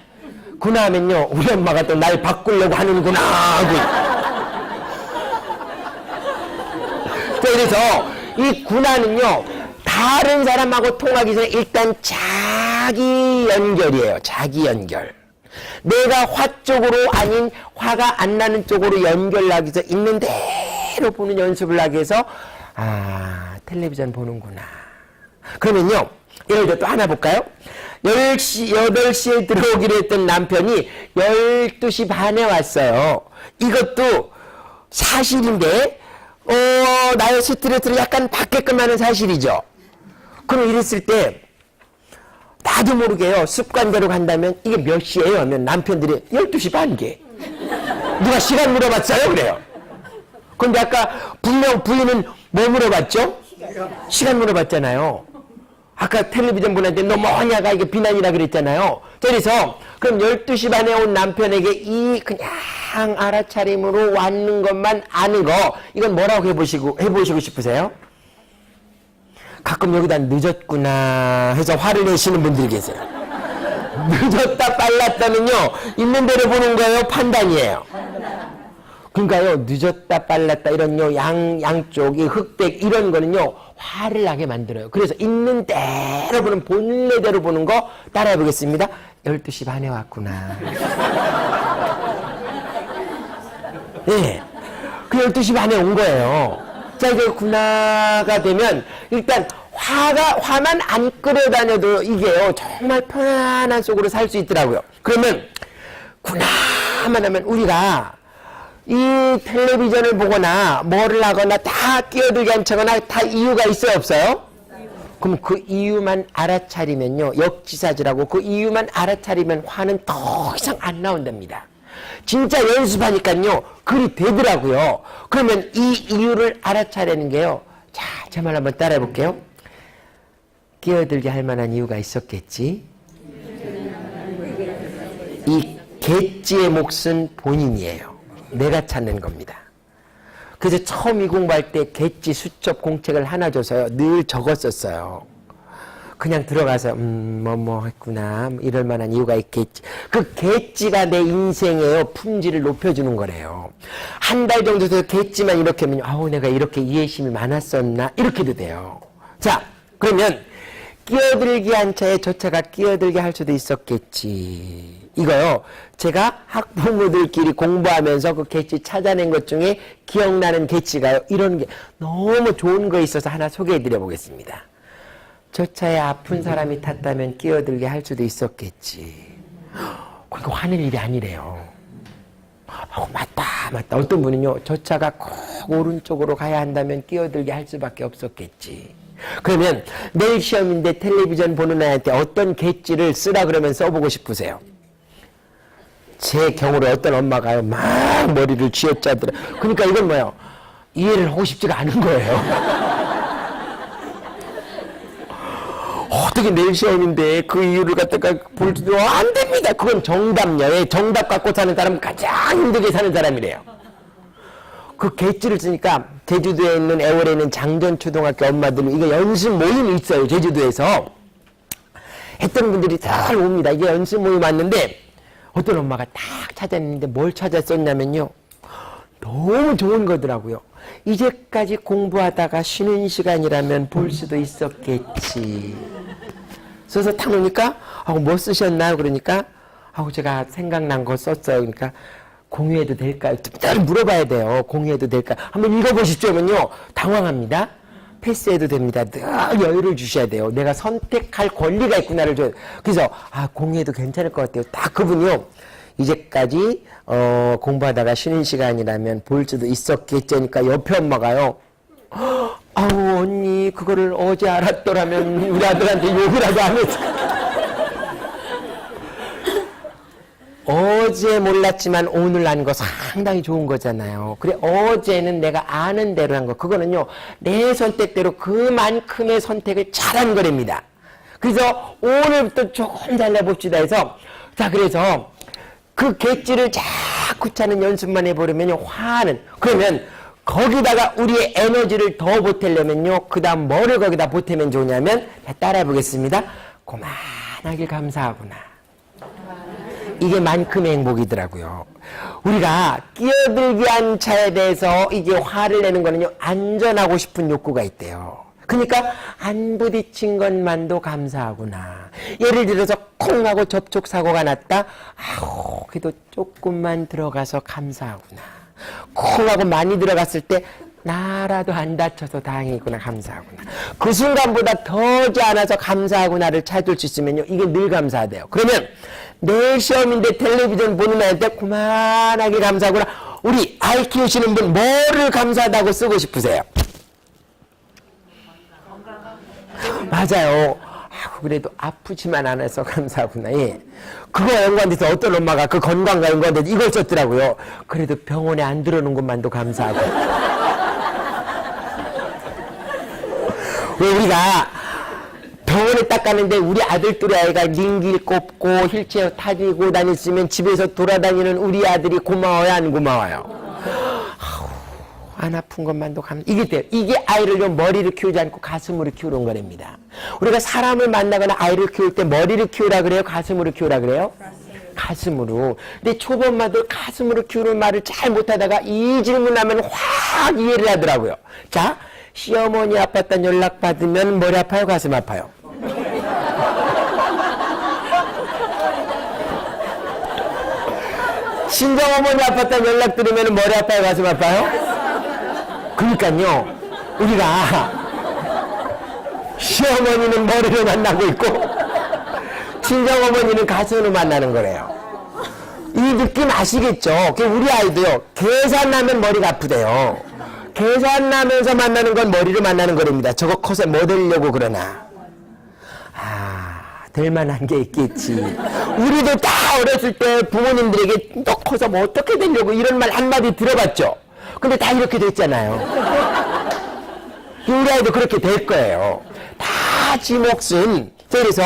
A: 군화하면요 우리 엄마가 또 날 바꾸려고 하는구나 하고 그래서 이 군화는요 다른 사람하고 통하기 전에 일단 자기 연결이에요. 자기 연결. 내가 화 쪽으로 아닌 화가 안 나는 쪽으로 연결하기 위해서 있는 대로 보는 연습을 하기 위해서 텔레비전 보는구나. 그러면요, 예를 들어 또 하나 볼까요? 8시에 들어오기로 했던 남편이 12시 반에 왔어요. 이것도 사실인데, 나의 스트레스를 약간 받게끔 하는 사실이죠. 그럼 이랬을 때, 나도 모르게요, 습관대로 간다면 이게 몇 시예요? 하면 남편들이 12시 반개. 누가 시간 물어봤어요? 그래요. 근데 아까 분명 부인은 뭐 물어봤죠? 시간 물어봤잖아요. 아까 텔레비전 보는데 너 뭐하냐가 이게 비난이라 그랬잖아요. 그래서 그럼 12시 반에 온 남편에게 이 그냥 알아차림으로 왔는 것만 아는 거 이건 뭐라고 해보시고 싶으세요? 가끔 여기다 늦었구나 해서 화를 내시는 분들이 계세요. 늦었다 빨랐다는요 있는 대로 보는 거예요? 판단이에요? 그러니까요 늦었다 빨랐다 이런요 양쪽이 흑백 이런 거는요 화를 나게 만들어요. 그래서 있는 대로 보는 본래대로 보는 거 따라해 보겠습니다. 12시 반에 왔구나. 네. 그 12시 반에 온 거예요. 자 이제 군화가 되면 일단 화만 안 끌어다녀도 이게요 정말 편안한 속으로 살 수 있더라고요. 그러면 군화만 하면 우리가 이 텔레비전을 보거나 뭐를 하거나 다 끼어들게 한차거나 다 이유가 있어요 없어요? 그럼 그 이유만 알아차리면요 역지사지라고 그 이유만 알아차리면 화는 더 이상 안 나온답니다. 진짜 연습하니까요 그리 되더라고요. 그러면 이 이유를 알아차리는 게요 자, 제 말 한번 따라해 볼게요. 끼어들게 할 만한 이유가 있었겠지. 이 객지의 몫은 본인이에요. 내가 찾는 겁니다. 그래서 처음 이 공부할 때 객지 수첩 공책을 하나 줘서요 늘 적었었어요. 그냥 들어가서 뭐 했구나 이럴 만한 이유가 있겠지. 그 객지가 내 인생의 품질을 높여주는 거래요. 한 달 정도 돼서 객지만 이렇게 하면 내가 이렇게 이해심이 많았었나 이렇게도 돼요. 자 그러면 끼어들기 한 차에 저 차가 끼어들게 할 수도 있었겠지. 이거요 제가 학부모들끼리 공부하면서 그 객지 찾아낸 것 중에 기억나는 객지가요 이런 게 너무 좋은 거 있어서 하나 소개해 드려 보겠습니다. 저 차에 아픈 사람이 탔다면 끼어들게 할 수도 있었겠지. 그러니까 화낼 일이 아니래요. 맞다. 어떤 분은요 저 차가 꼭 오른쪽으로 가야 한다면 끼어들게 할 수밖에 없었겠지. 그러면 내일 시험인데 텔레비전 보는 아이한테 어떤 객지를 쓰라 그러면 써보고 싶으세요? 제 경우로 어떤 엄마가요 막 머리를 쥐어짜더라. 그러니까 이건 뭐예요? 이해를 하고 싶지가 않은 거예요. 어떻게 내일 시험인데 그 이유를 갖다가 볼 수도 안 됩니다. 그건 정답녀에 정답 갖고 사는 사람은 가장 힘들게 사는 사람이래요. 그 객지를 쓰니까 제주도에 있는 애월에 있는 장전초등학교 엄마들 이거 연습 모임이 있어요. 제주도에서 했던 분들이 잘 옵니다. 이게 연습 모임 왔는데 어떤 엄마가 딱 찾았는데 뭘 찾았었냐면요 너무 좋은 거더라고요. 이제까지 공부하다가 쉬는 시간이라면 볼 수도 있었겠지. 써서 탁 놓으니까 뭐 쓰셨나요? 그러니까 제가 생각난 거 썼어요. 그러니까 공유해도 될까요? 따로 물어봐야 돼요. 공유해도 될까요? 한번 읽어보십시오면요. 당황합니다. 패스해도 됩니다. 늘 여유를 주셔야 돼요. 내가 선택할 권리가 있구나를 줘야 돼요. 그래서 공유해도 괜찮을 것 같아요. 딱 그분이요. 이제까지 공부하다가 쉬는 시간이라면 볼 수도 있었겠죠니까 옆에 엄마가요. 아우 언니 그거를 어제 알았더라면 우리 아들한테 욕이라도 안 했을까. 어제 몰랐지만 오늘 안 거 상당히 좋은 거잖아요. 그래 어제는 내가 아는 대로 한 거. 그거는요. 내 선택대로 그만큼의 선택을 잘한 거랍니다. 그래서 오늘부터 조금 달라봅시다 해서 자 그래서 그 객지를 자꾸 차는 연습만 해보려면 화는 그러면 거기다가 우리의 에너지를 더 보태려면요. 그 다음 뭐를 거기다 보태면 좋냐면 따라해 보겠습니다. 고만하게 감사하구나. 이게 만큼의 행복이더라고요. 우리가 끼어들기 한 차에 대해서 이게 화를 내는 거는요. 안전하고 싶은 욕구가 있대요. 그러니까 안 부딪힌 것만도 감사하구나. 예를 들어서 콩 하고 접촉사고가 났다. 아우 그래도 조금만 들어가서 감사하구나. 콩 하고 많이 들어갔을 때 나라도 안 다쳐서 다행이구나 감사하구나. 그 순간보다 더지 않아서 감사하구나를 찾을 수 있으면요. 이게 늘 감사하대요. 그러면 내일 시험인데 텔레비전 보는 애한테 그만하게 감사하구나. 우리 아이 키우시는 분 뭐를 감사하다고 쓰고 싶으세요? 맞아요. 그래도 아프지만 않아서 감사하구나. 예. 그거와 연관돼서 어떤 엄마가 그 건강과 연관돼서 이걸 썼더라고요. 그래도 병원에 안 들어오는 것만도 감사하고. 왜 우리가 병원에 딱 가는데 우리 아들 또래 아이가 링길 꼽고 휠체어 타고 다녔으면 집에서 돌아다니는 우리 아들이 고마워요 안 고마워요? 안 아픈 것만도 이게 돼요. 이게 아이를 좀 머리를 키우지 않고 가슴으로 키우는 거랍니다. 우리가 사람을 만나거나 아이를 키울 때 머리를 키우라 그래요? 가슴으로 키우라 그래요? 가슴으로. 근데 초보엄마들 가슴으로 키우는 말을 잘 못하다가 이 질문하면 확 이해를 하더라고요. 자, 시어머니 아팠다는 연락 받으면 머리 아파요? 가슴 아파요? 친정어머니 아팠다는 연락 들으면 머리 아파요? 가슴 아파요? 그러니까요, 우리가 시어머니는 머리로 만나고 있고 친정어머니는 가슴으로 만나는 거래요. 이 느낌 아시겠죠? 우리 아이도요, 계산나면 머리가 아프대요. 계산나면서 만나는 건 머리로 만나는 거랍니다. 저거 커서 뭐 되려고 그러나. 될 만한 게 있겠지. 우리도 다 어렸을 때 부모님들에게 너 커서 뭐 어떻게 되려고 이런 말 한마디 들어봤죠? 근데 다 이렇게 됐잖아요. 우리 아이도 그렇게 될 거예요. 다 지 몫은. 그래서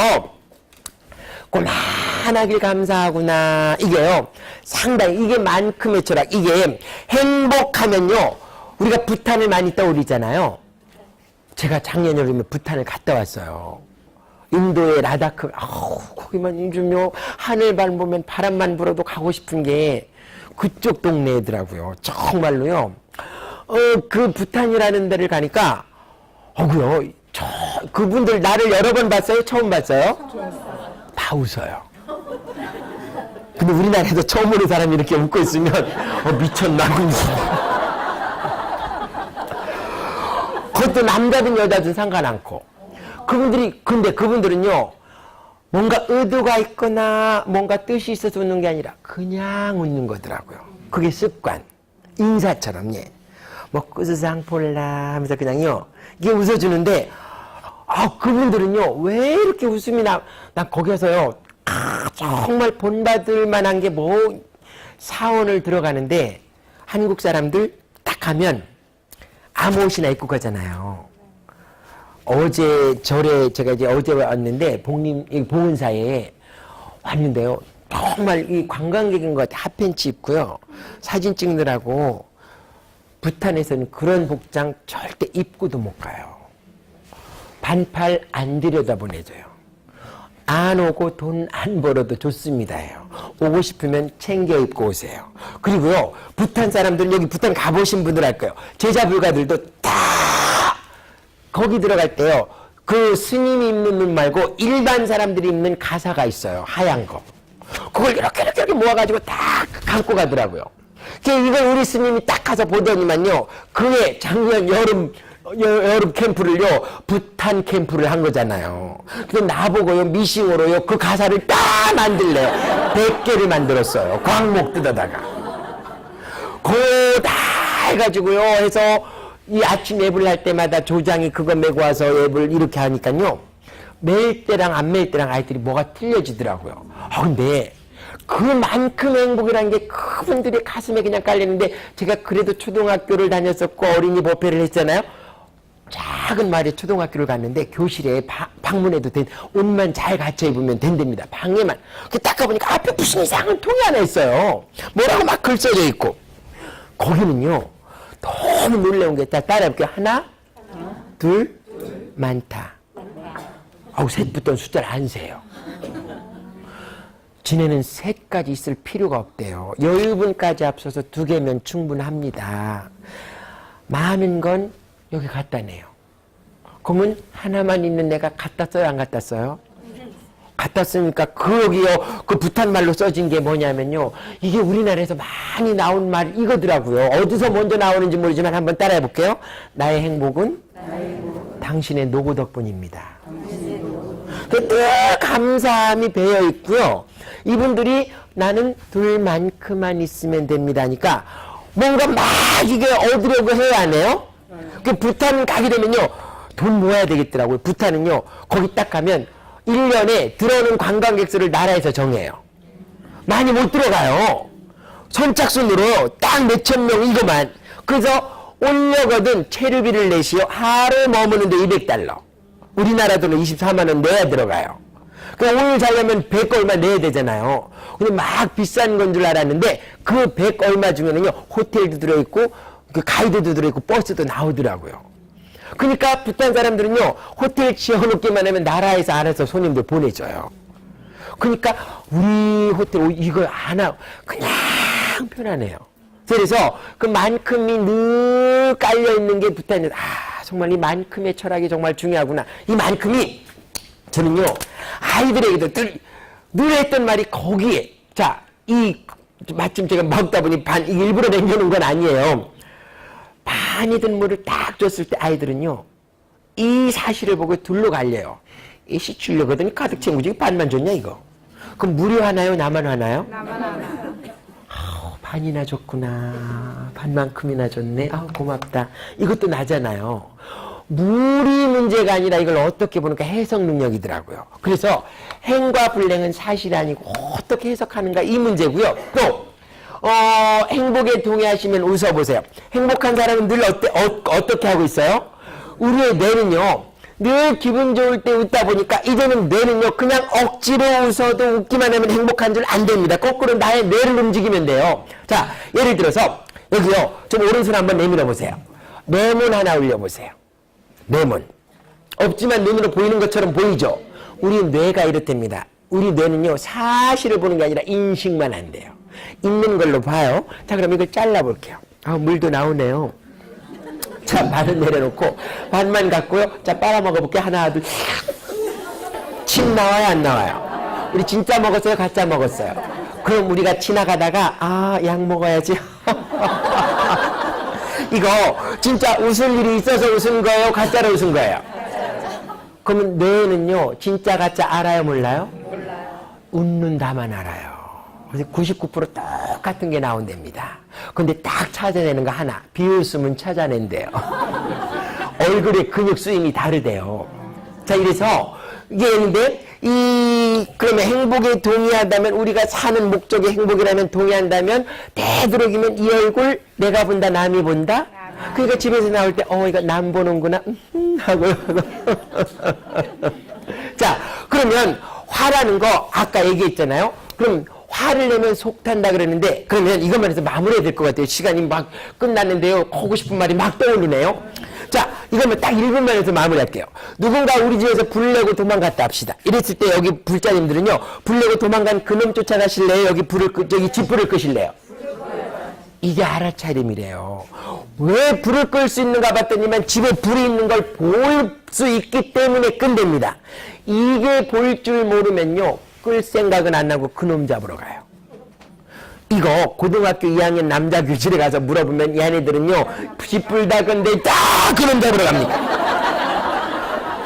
A: 고만하길 감사하구나. 이게요. 상당히 이게 만큼의 철학. 이게 행복하면요. 우리가 부탄을 많이 떠올리잖아요. 제가 작년 여름에 부탄을 갔다 왔어요. 인도의 라다크. 거기만 요즘요. 하늘만 보면 바람만 불어도 가고 싶은 게 그쪽 동네더라고요. 정말로요. 그 부탄이라는 데를 가니까 그분들 나를 여러 번 봤어요? 처음 봤어요? 다 웃어요. 근데 우리나라에도 처음 보는 사람이 이렇게 웃고 있으면 미쳤나. 그것도 남자든 여자든 상관 않고. 근데 그분들은요. 뭔가 의도가 있거나 뭔가 뜻이 있어서 웃는 게 아니라 그냥 웃는 거더라고요. 그게 습관. 인사처럼, 예. 먹구스상 폴라 하면서 그냥요. 이게 웃어주는데, 그분들은요. 왜 이렇게 웃음이 난 거기서요. 정말 본받을 만한 게 사원을 들어가는데 한국 사람들 딱 가면 아무 옷이나 입고 가잖아요. 어제 제가 이제 어제 왔는데 봉은사에 왔는데요. 정말 이 관광객인 것 같아. 핫팬츠 입고요. 사진 찍느라고 부탄에서는 그런 복장 절대 입고도 못 가요. 반팔 안 들여다보내줘요. 안 오고 돈 안 벌어도 좋습니다요. 오고 싶으면 챙겨 입고 오세요. 그리고요. 부탄 사람들 여기 부탄 가보신 분들 알 거예요. 제자 불가들도 다 거기 들어갈 때요. 그 스님이 입는 옷 말고 일반 사람들이 입는 가사가 있어요. 하얀 거. 그걸 이렇게 모아가지고 딱 감고 가더라고요. 이걸 우리 스님이 딱 가서 보더니만요. 그해 작년 여름 캠프를요, 부탄 캠프를 한 거잖아요. 근데 나보고요, 미싱으로요, 그 가사를 딱 만들래요. 100개를 만들었어요. 광목 뜯어다가. 그거 다 해가지고요, 해서 이 아침 예불 할 때마다 조장이 그거 메고 와서 예불 이렇게 하니까요, 매일 때랑 안 매일 때랑 아이들이 뭐가 틀려지더라고요. 근데 그만큼 행복이라는 게 그분들의 가슴에 그냥 깔리는데, 제가 그래도 초등학교를 다녔었고 어린이 법회를 했잖아요. 작은 마을에 초등학교를 갔는데 교실에 방문해도 된 옷만 잘 갖춰 입으면 된답니다. 방에만. 딱 가보니까 앞에 무슨 이상한 통이 하나 있어요. 뭐라고 막 글 써져 있고. 거기는요, 너무 놀라운 게 따라해볼게요. 하나, 둘, 많다. 셋 붙던 숫자를 안 세요. 지네는 셋까지 있을 필요가 없대요. 여유분까지 앞서서 2개면 충분합니다. 많은 건 여기 갖다 내요. 그러면 하나만 있는 애가 갖다 써요, 안 갖다 써요? 갖다 쓰니까 여기요, 그 부탄 말로 써진 게 뭐냐면요, 이게 우리나라에서 많이 나온 말 이거더라고요. 어디서 먼저 나오는지 모르지만 한번 따라해 볼게요. 나의 행복은 당신의 노고 덕분입니다. 늘 감사함이 배어 있고요. 이분들이 나는 둘만큼만 있으면 됩니다니까 뭔가 막 이게 얻으려고 해야 하네요. 부탄 가게 되면요, 돈 모아야 되겠더라고요. 부탄은요, 거기 딱 가면 1년에 들어오는 관광객 수를 나라에서 정해요. 많이 못 들어가요. 선착순으로 딱 몇천 명 이거만. 그래서 올려거든 체류비를 내시오. 하루 머무는데 $200. 우리나라 돈은 24만 원 내야 들어가요. 오늘 자려면 100 얼마 내야 되잖아요. 근데 막 비싼 건 줄 알았는데 그 100 얼마 중에는요, 호텔도 들어있고 그 가이드도 들어있고 버스도 나오더라고요. 그러니까 부탄 사람들은요, 호텔 지어놓기만 하면 나라에서 알아서 손님들 보내줘요. 그러니까 우리 호텔 이거 하나 그냥 편하네요. 그래서 그만큼이 늘 깔려있는 게 부탄이, 정말 이 만큼의 철학이 정말 중요하구나. 이 만큼이 저는요, 아이들에게도 늘 했던 말이 거기에, 마침 제가 먹다 보니 이게 일부러 남겨놓은 건 아니에요. 반이 든 물을 딱 줬을 때 아이들은요, 이 사실을 보고 둘로 갈려요. 이 씻으려거든 가득 채우지 반만 줬냐 이거. 그럼 물이 화나요? 나만 화나요? 나만 화나요. 반이나 줬구나. 반만큼이나 줬네. 고맙다. 이것도 나잖아요. 물이 문제가 아니라 이걸 어떻게 보니까 해석 능력이더라고요. 그래서 행과 불행은 사실이 아니고 어떻게 해석하는가 이 문제고요. 또 행복에 동의하시면 웃어보세요. 행복한 사람은 늘 어떻게 하고 있어요? 우리의 뇌는요, 늘 기분 좋을 때 웃다 보니까 이제는 뇌는요, 그냥 억지로 웃어도 웃기만 하면 행복한 줄 안 됩니다. 거꾸로 나의 뇌를 움직이면 돼요. 자, 예를 들어서 여기요, 좀 오른손 한번 내밀어 보세요. 뇌문 하나 올려보세요. 뇌문. 없지만 눈으로 보이는 것처럼 보이죠? 우리 뇌가 이렇답니다. 우리 뇌는요, 사실을 보는 게 아니라 인식만 한대요. 있는 걸로 봐요. 자, 그럼 이걸 잘라볼게요. 물도 나오네요. 자, 반은 내려놓고 반만 갖고요. 자, 빨아먹어볼게요. 하나, 둘. 침 나와요, 안 나와요? 우리 진짜 먹었어요, 가짜 먹었어요? 그럼 우리가 지나가다가 약 먹어야지. 이거 진짜 웃을 일이 있어서 웃은 거예요, 가짜로 웃은 거예요? 그러면 뇌는요, 진짜 가짜 알아요, 몰라요? 몰라요. 웃는다만 알아요. 그래서 99% 똑같은 게 나온답니다. 근데 딱 찾아내는 거 하나, 비웃음은 찾아낸대요. 얼굴의 근육 쓰임이 다르대요. 자, 이래서 이게 있는데, 그러면 행복에 동의한다면, 우리가 사는 목적의 행복이라면 동의한다면, 되도록이면 이 얼굴 내가 본다, 남이 본다? 그러니까 집에서 나올 때, 이거 남 보는구나, 하고. 자, 그러면 화라는 거 아까 얘기했잖아요. 그럼 화를 내면 속 탄다 그랬는데, 그러면 이것만 해서 마무리해야 될 것 같아요. 시간이 막 끝났는데요. 하고 싶은 말이 막 떠오르네요. 자, 이거면 딱 1분만 해서 마무리할게요. 누군가 우리 집에서 불 내고 도망갔다 합시다. 이랬을 때 여기 불자님들은요, 불 내고 도망간 그놈 쫓아가실래요? 여기 저기 집불을 끄실래요? 이게 알아차림이래요. 왜 불을 끌 수 있는가 봤더니만 집에 불이 있는 걸 볼 수 있기 때문에 끈답니다. 이게 볼 줄 모르면요, 끌 생각은 안 나고 그놈 잡으러 가요. 이거 고등학교 2학년 남자 교실에 가서 물어보면 얘네들은요 쥐뿔다근데 딱 그놈 잡으러 갑니다.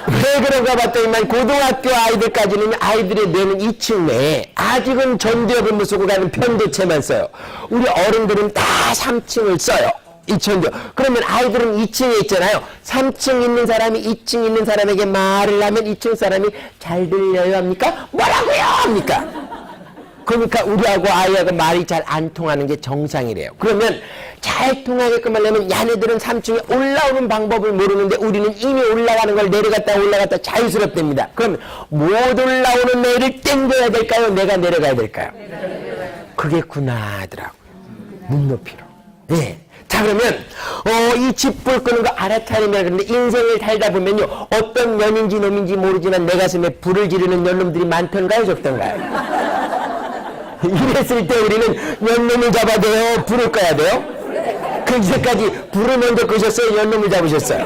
A: 왜 그런가 봤더니만 고등학교 아이들까지는 아이들의 뇌는 2층 내에 아직은 전두엽을 무서고 가는 편도체만 써요. 우리 어른들은 다 3층을 써요. 2층도. 그러면 아이들은 2층에 있잖아요. 3층 있는 사람이 2층 있는 사람에게 말을 하면 2층 사람이 잘 들려요 합니까? 뭐라고요 합니까? 그러니까 우리하고 아이하고 말이 잘 안 통하는 게 정상이래요. 그러면 잘 통하게끔 하려면 얘네들은 3층에 올라오는 방법을 모르는데 우리는 이미 올라가는 걸 내려갔다 자유스럽답니다. 그럼 못 올라오는 애를 땡겨야 될까요? 내가 내려가야 될까요? 그게구나 하더라고요. 눈높이로. 네. 자 그러면 이 쥐뿔 끄는 거 알아차리면 그런데 인생을 살다 보면요 어떤 년인지 놈인지 모르지만 내 가슴에 불을 지르는 년놈들이 많던가요 적던가요? 이랬을 때 우리는 연놈을 잡아야 돼요? 불을 꺼야 돼요? 그 이제까지 불을 먼저 끄셨어요? 연놈을 잡으셨어요?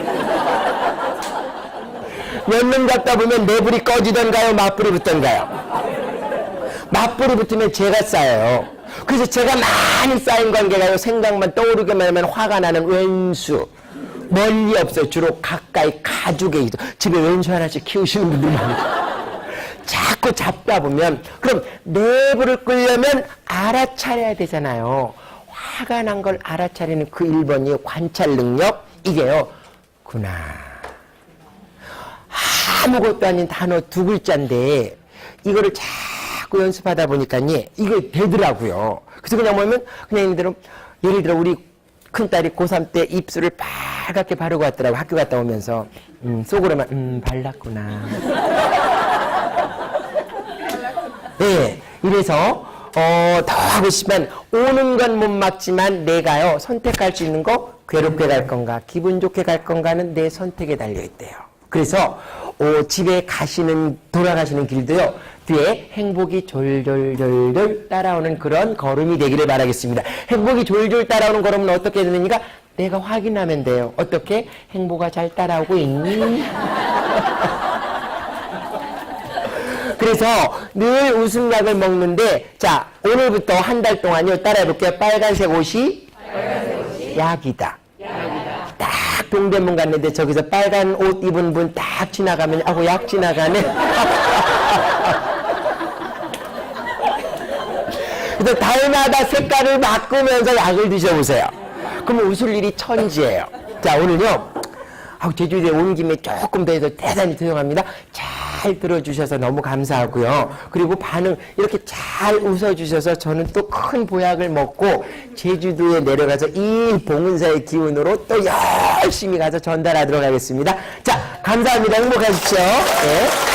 A: 연놈 잡다 보면 내 불이 꺼지던가요? 맞불이 붙던가요? 맞불이 붙으면 제가 쌓여요. 그래서 제가 많이 쌓인 관계가요 생각만 떠오르기만 하면 화가 나는 왼수 멀리 없어요. 주로 가까이 가족에 있어. 집에 왼수 하나씩 키우시는 분들이 많아요. 자꾸 잡다 보면 그럼 내부를 끌려면 알아차려야 되잖아요. 화가 난 걸 알아차리는 그 1번이 관찰 능력. 이게요 구나 아무것도 아닌 단어 2글자인데 이거를 자꾸 연습하다 보니까 이거 되더라고요. 그래서 그냥 뭐냐면 그냥 예를 들어 우리 큰딸이 고3 때 입술을 빨갛게 바르고 왔더라고. 학교 갔다 오면서 속으로만 발랐구나. 네, 이래서 더 하고 싶으면 오는 건 못 막지만 내가요 선택할 수 있는 거 괴롭게 갈 건가 기분 좋게 갈 건가는 내 선택에 달려있대요. 그래서 집에 돌아가시는 길도요 뒤에 행복이 졸졸졸졸 따라오는 그런 걸음이 되기를 바라겠습니다. 행복이 졸졸 따라오는 걸음은 어떻게 되느니까 내가 확인하면 돼요. 어떻게? 행복아 잘 따라오고 있니? 그래서 늘 웃음약을 먹는데 자 오늘부터 한 달 동안요 따라해볼게요. 빨간색 옷이 약이다. 딱 동대문 갔는데 저기서 빨간 옷 입은 분 딱 지나가면 약 지나가네. 그래서 달마다 색깔을 바꾸면서 약을 드셔보세요. 그러면 웃을 일이 천지예요. 자 오늘요 제주도에 온 김에 조금 더 해서 대단히 죄송합니다. 잘 들어주셔서 너무 감사하고요. 그리고 반응 이렇게 잘 웃어주셔서 저는 또 큰 보약을 먹고 제주도에 내려가서 이 봉은사의 기운으로 또 열심히 가서 전달하도록 하겠습니다. 자 감사합니다. 행복하십시오. 네.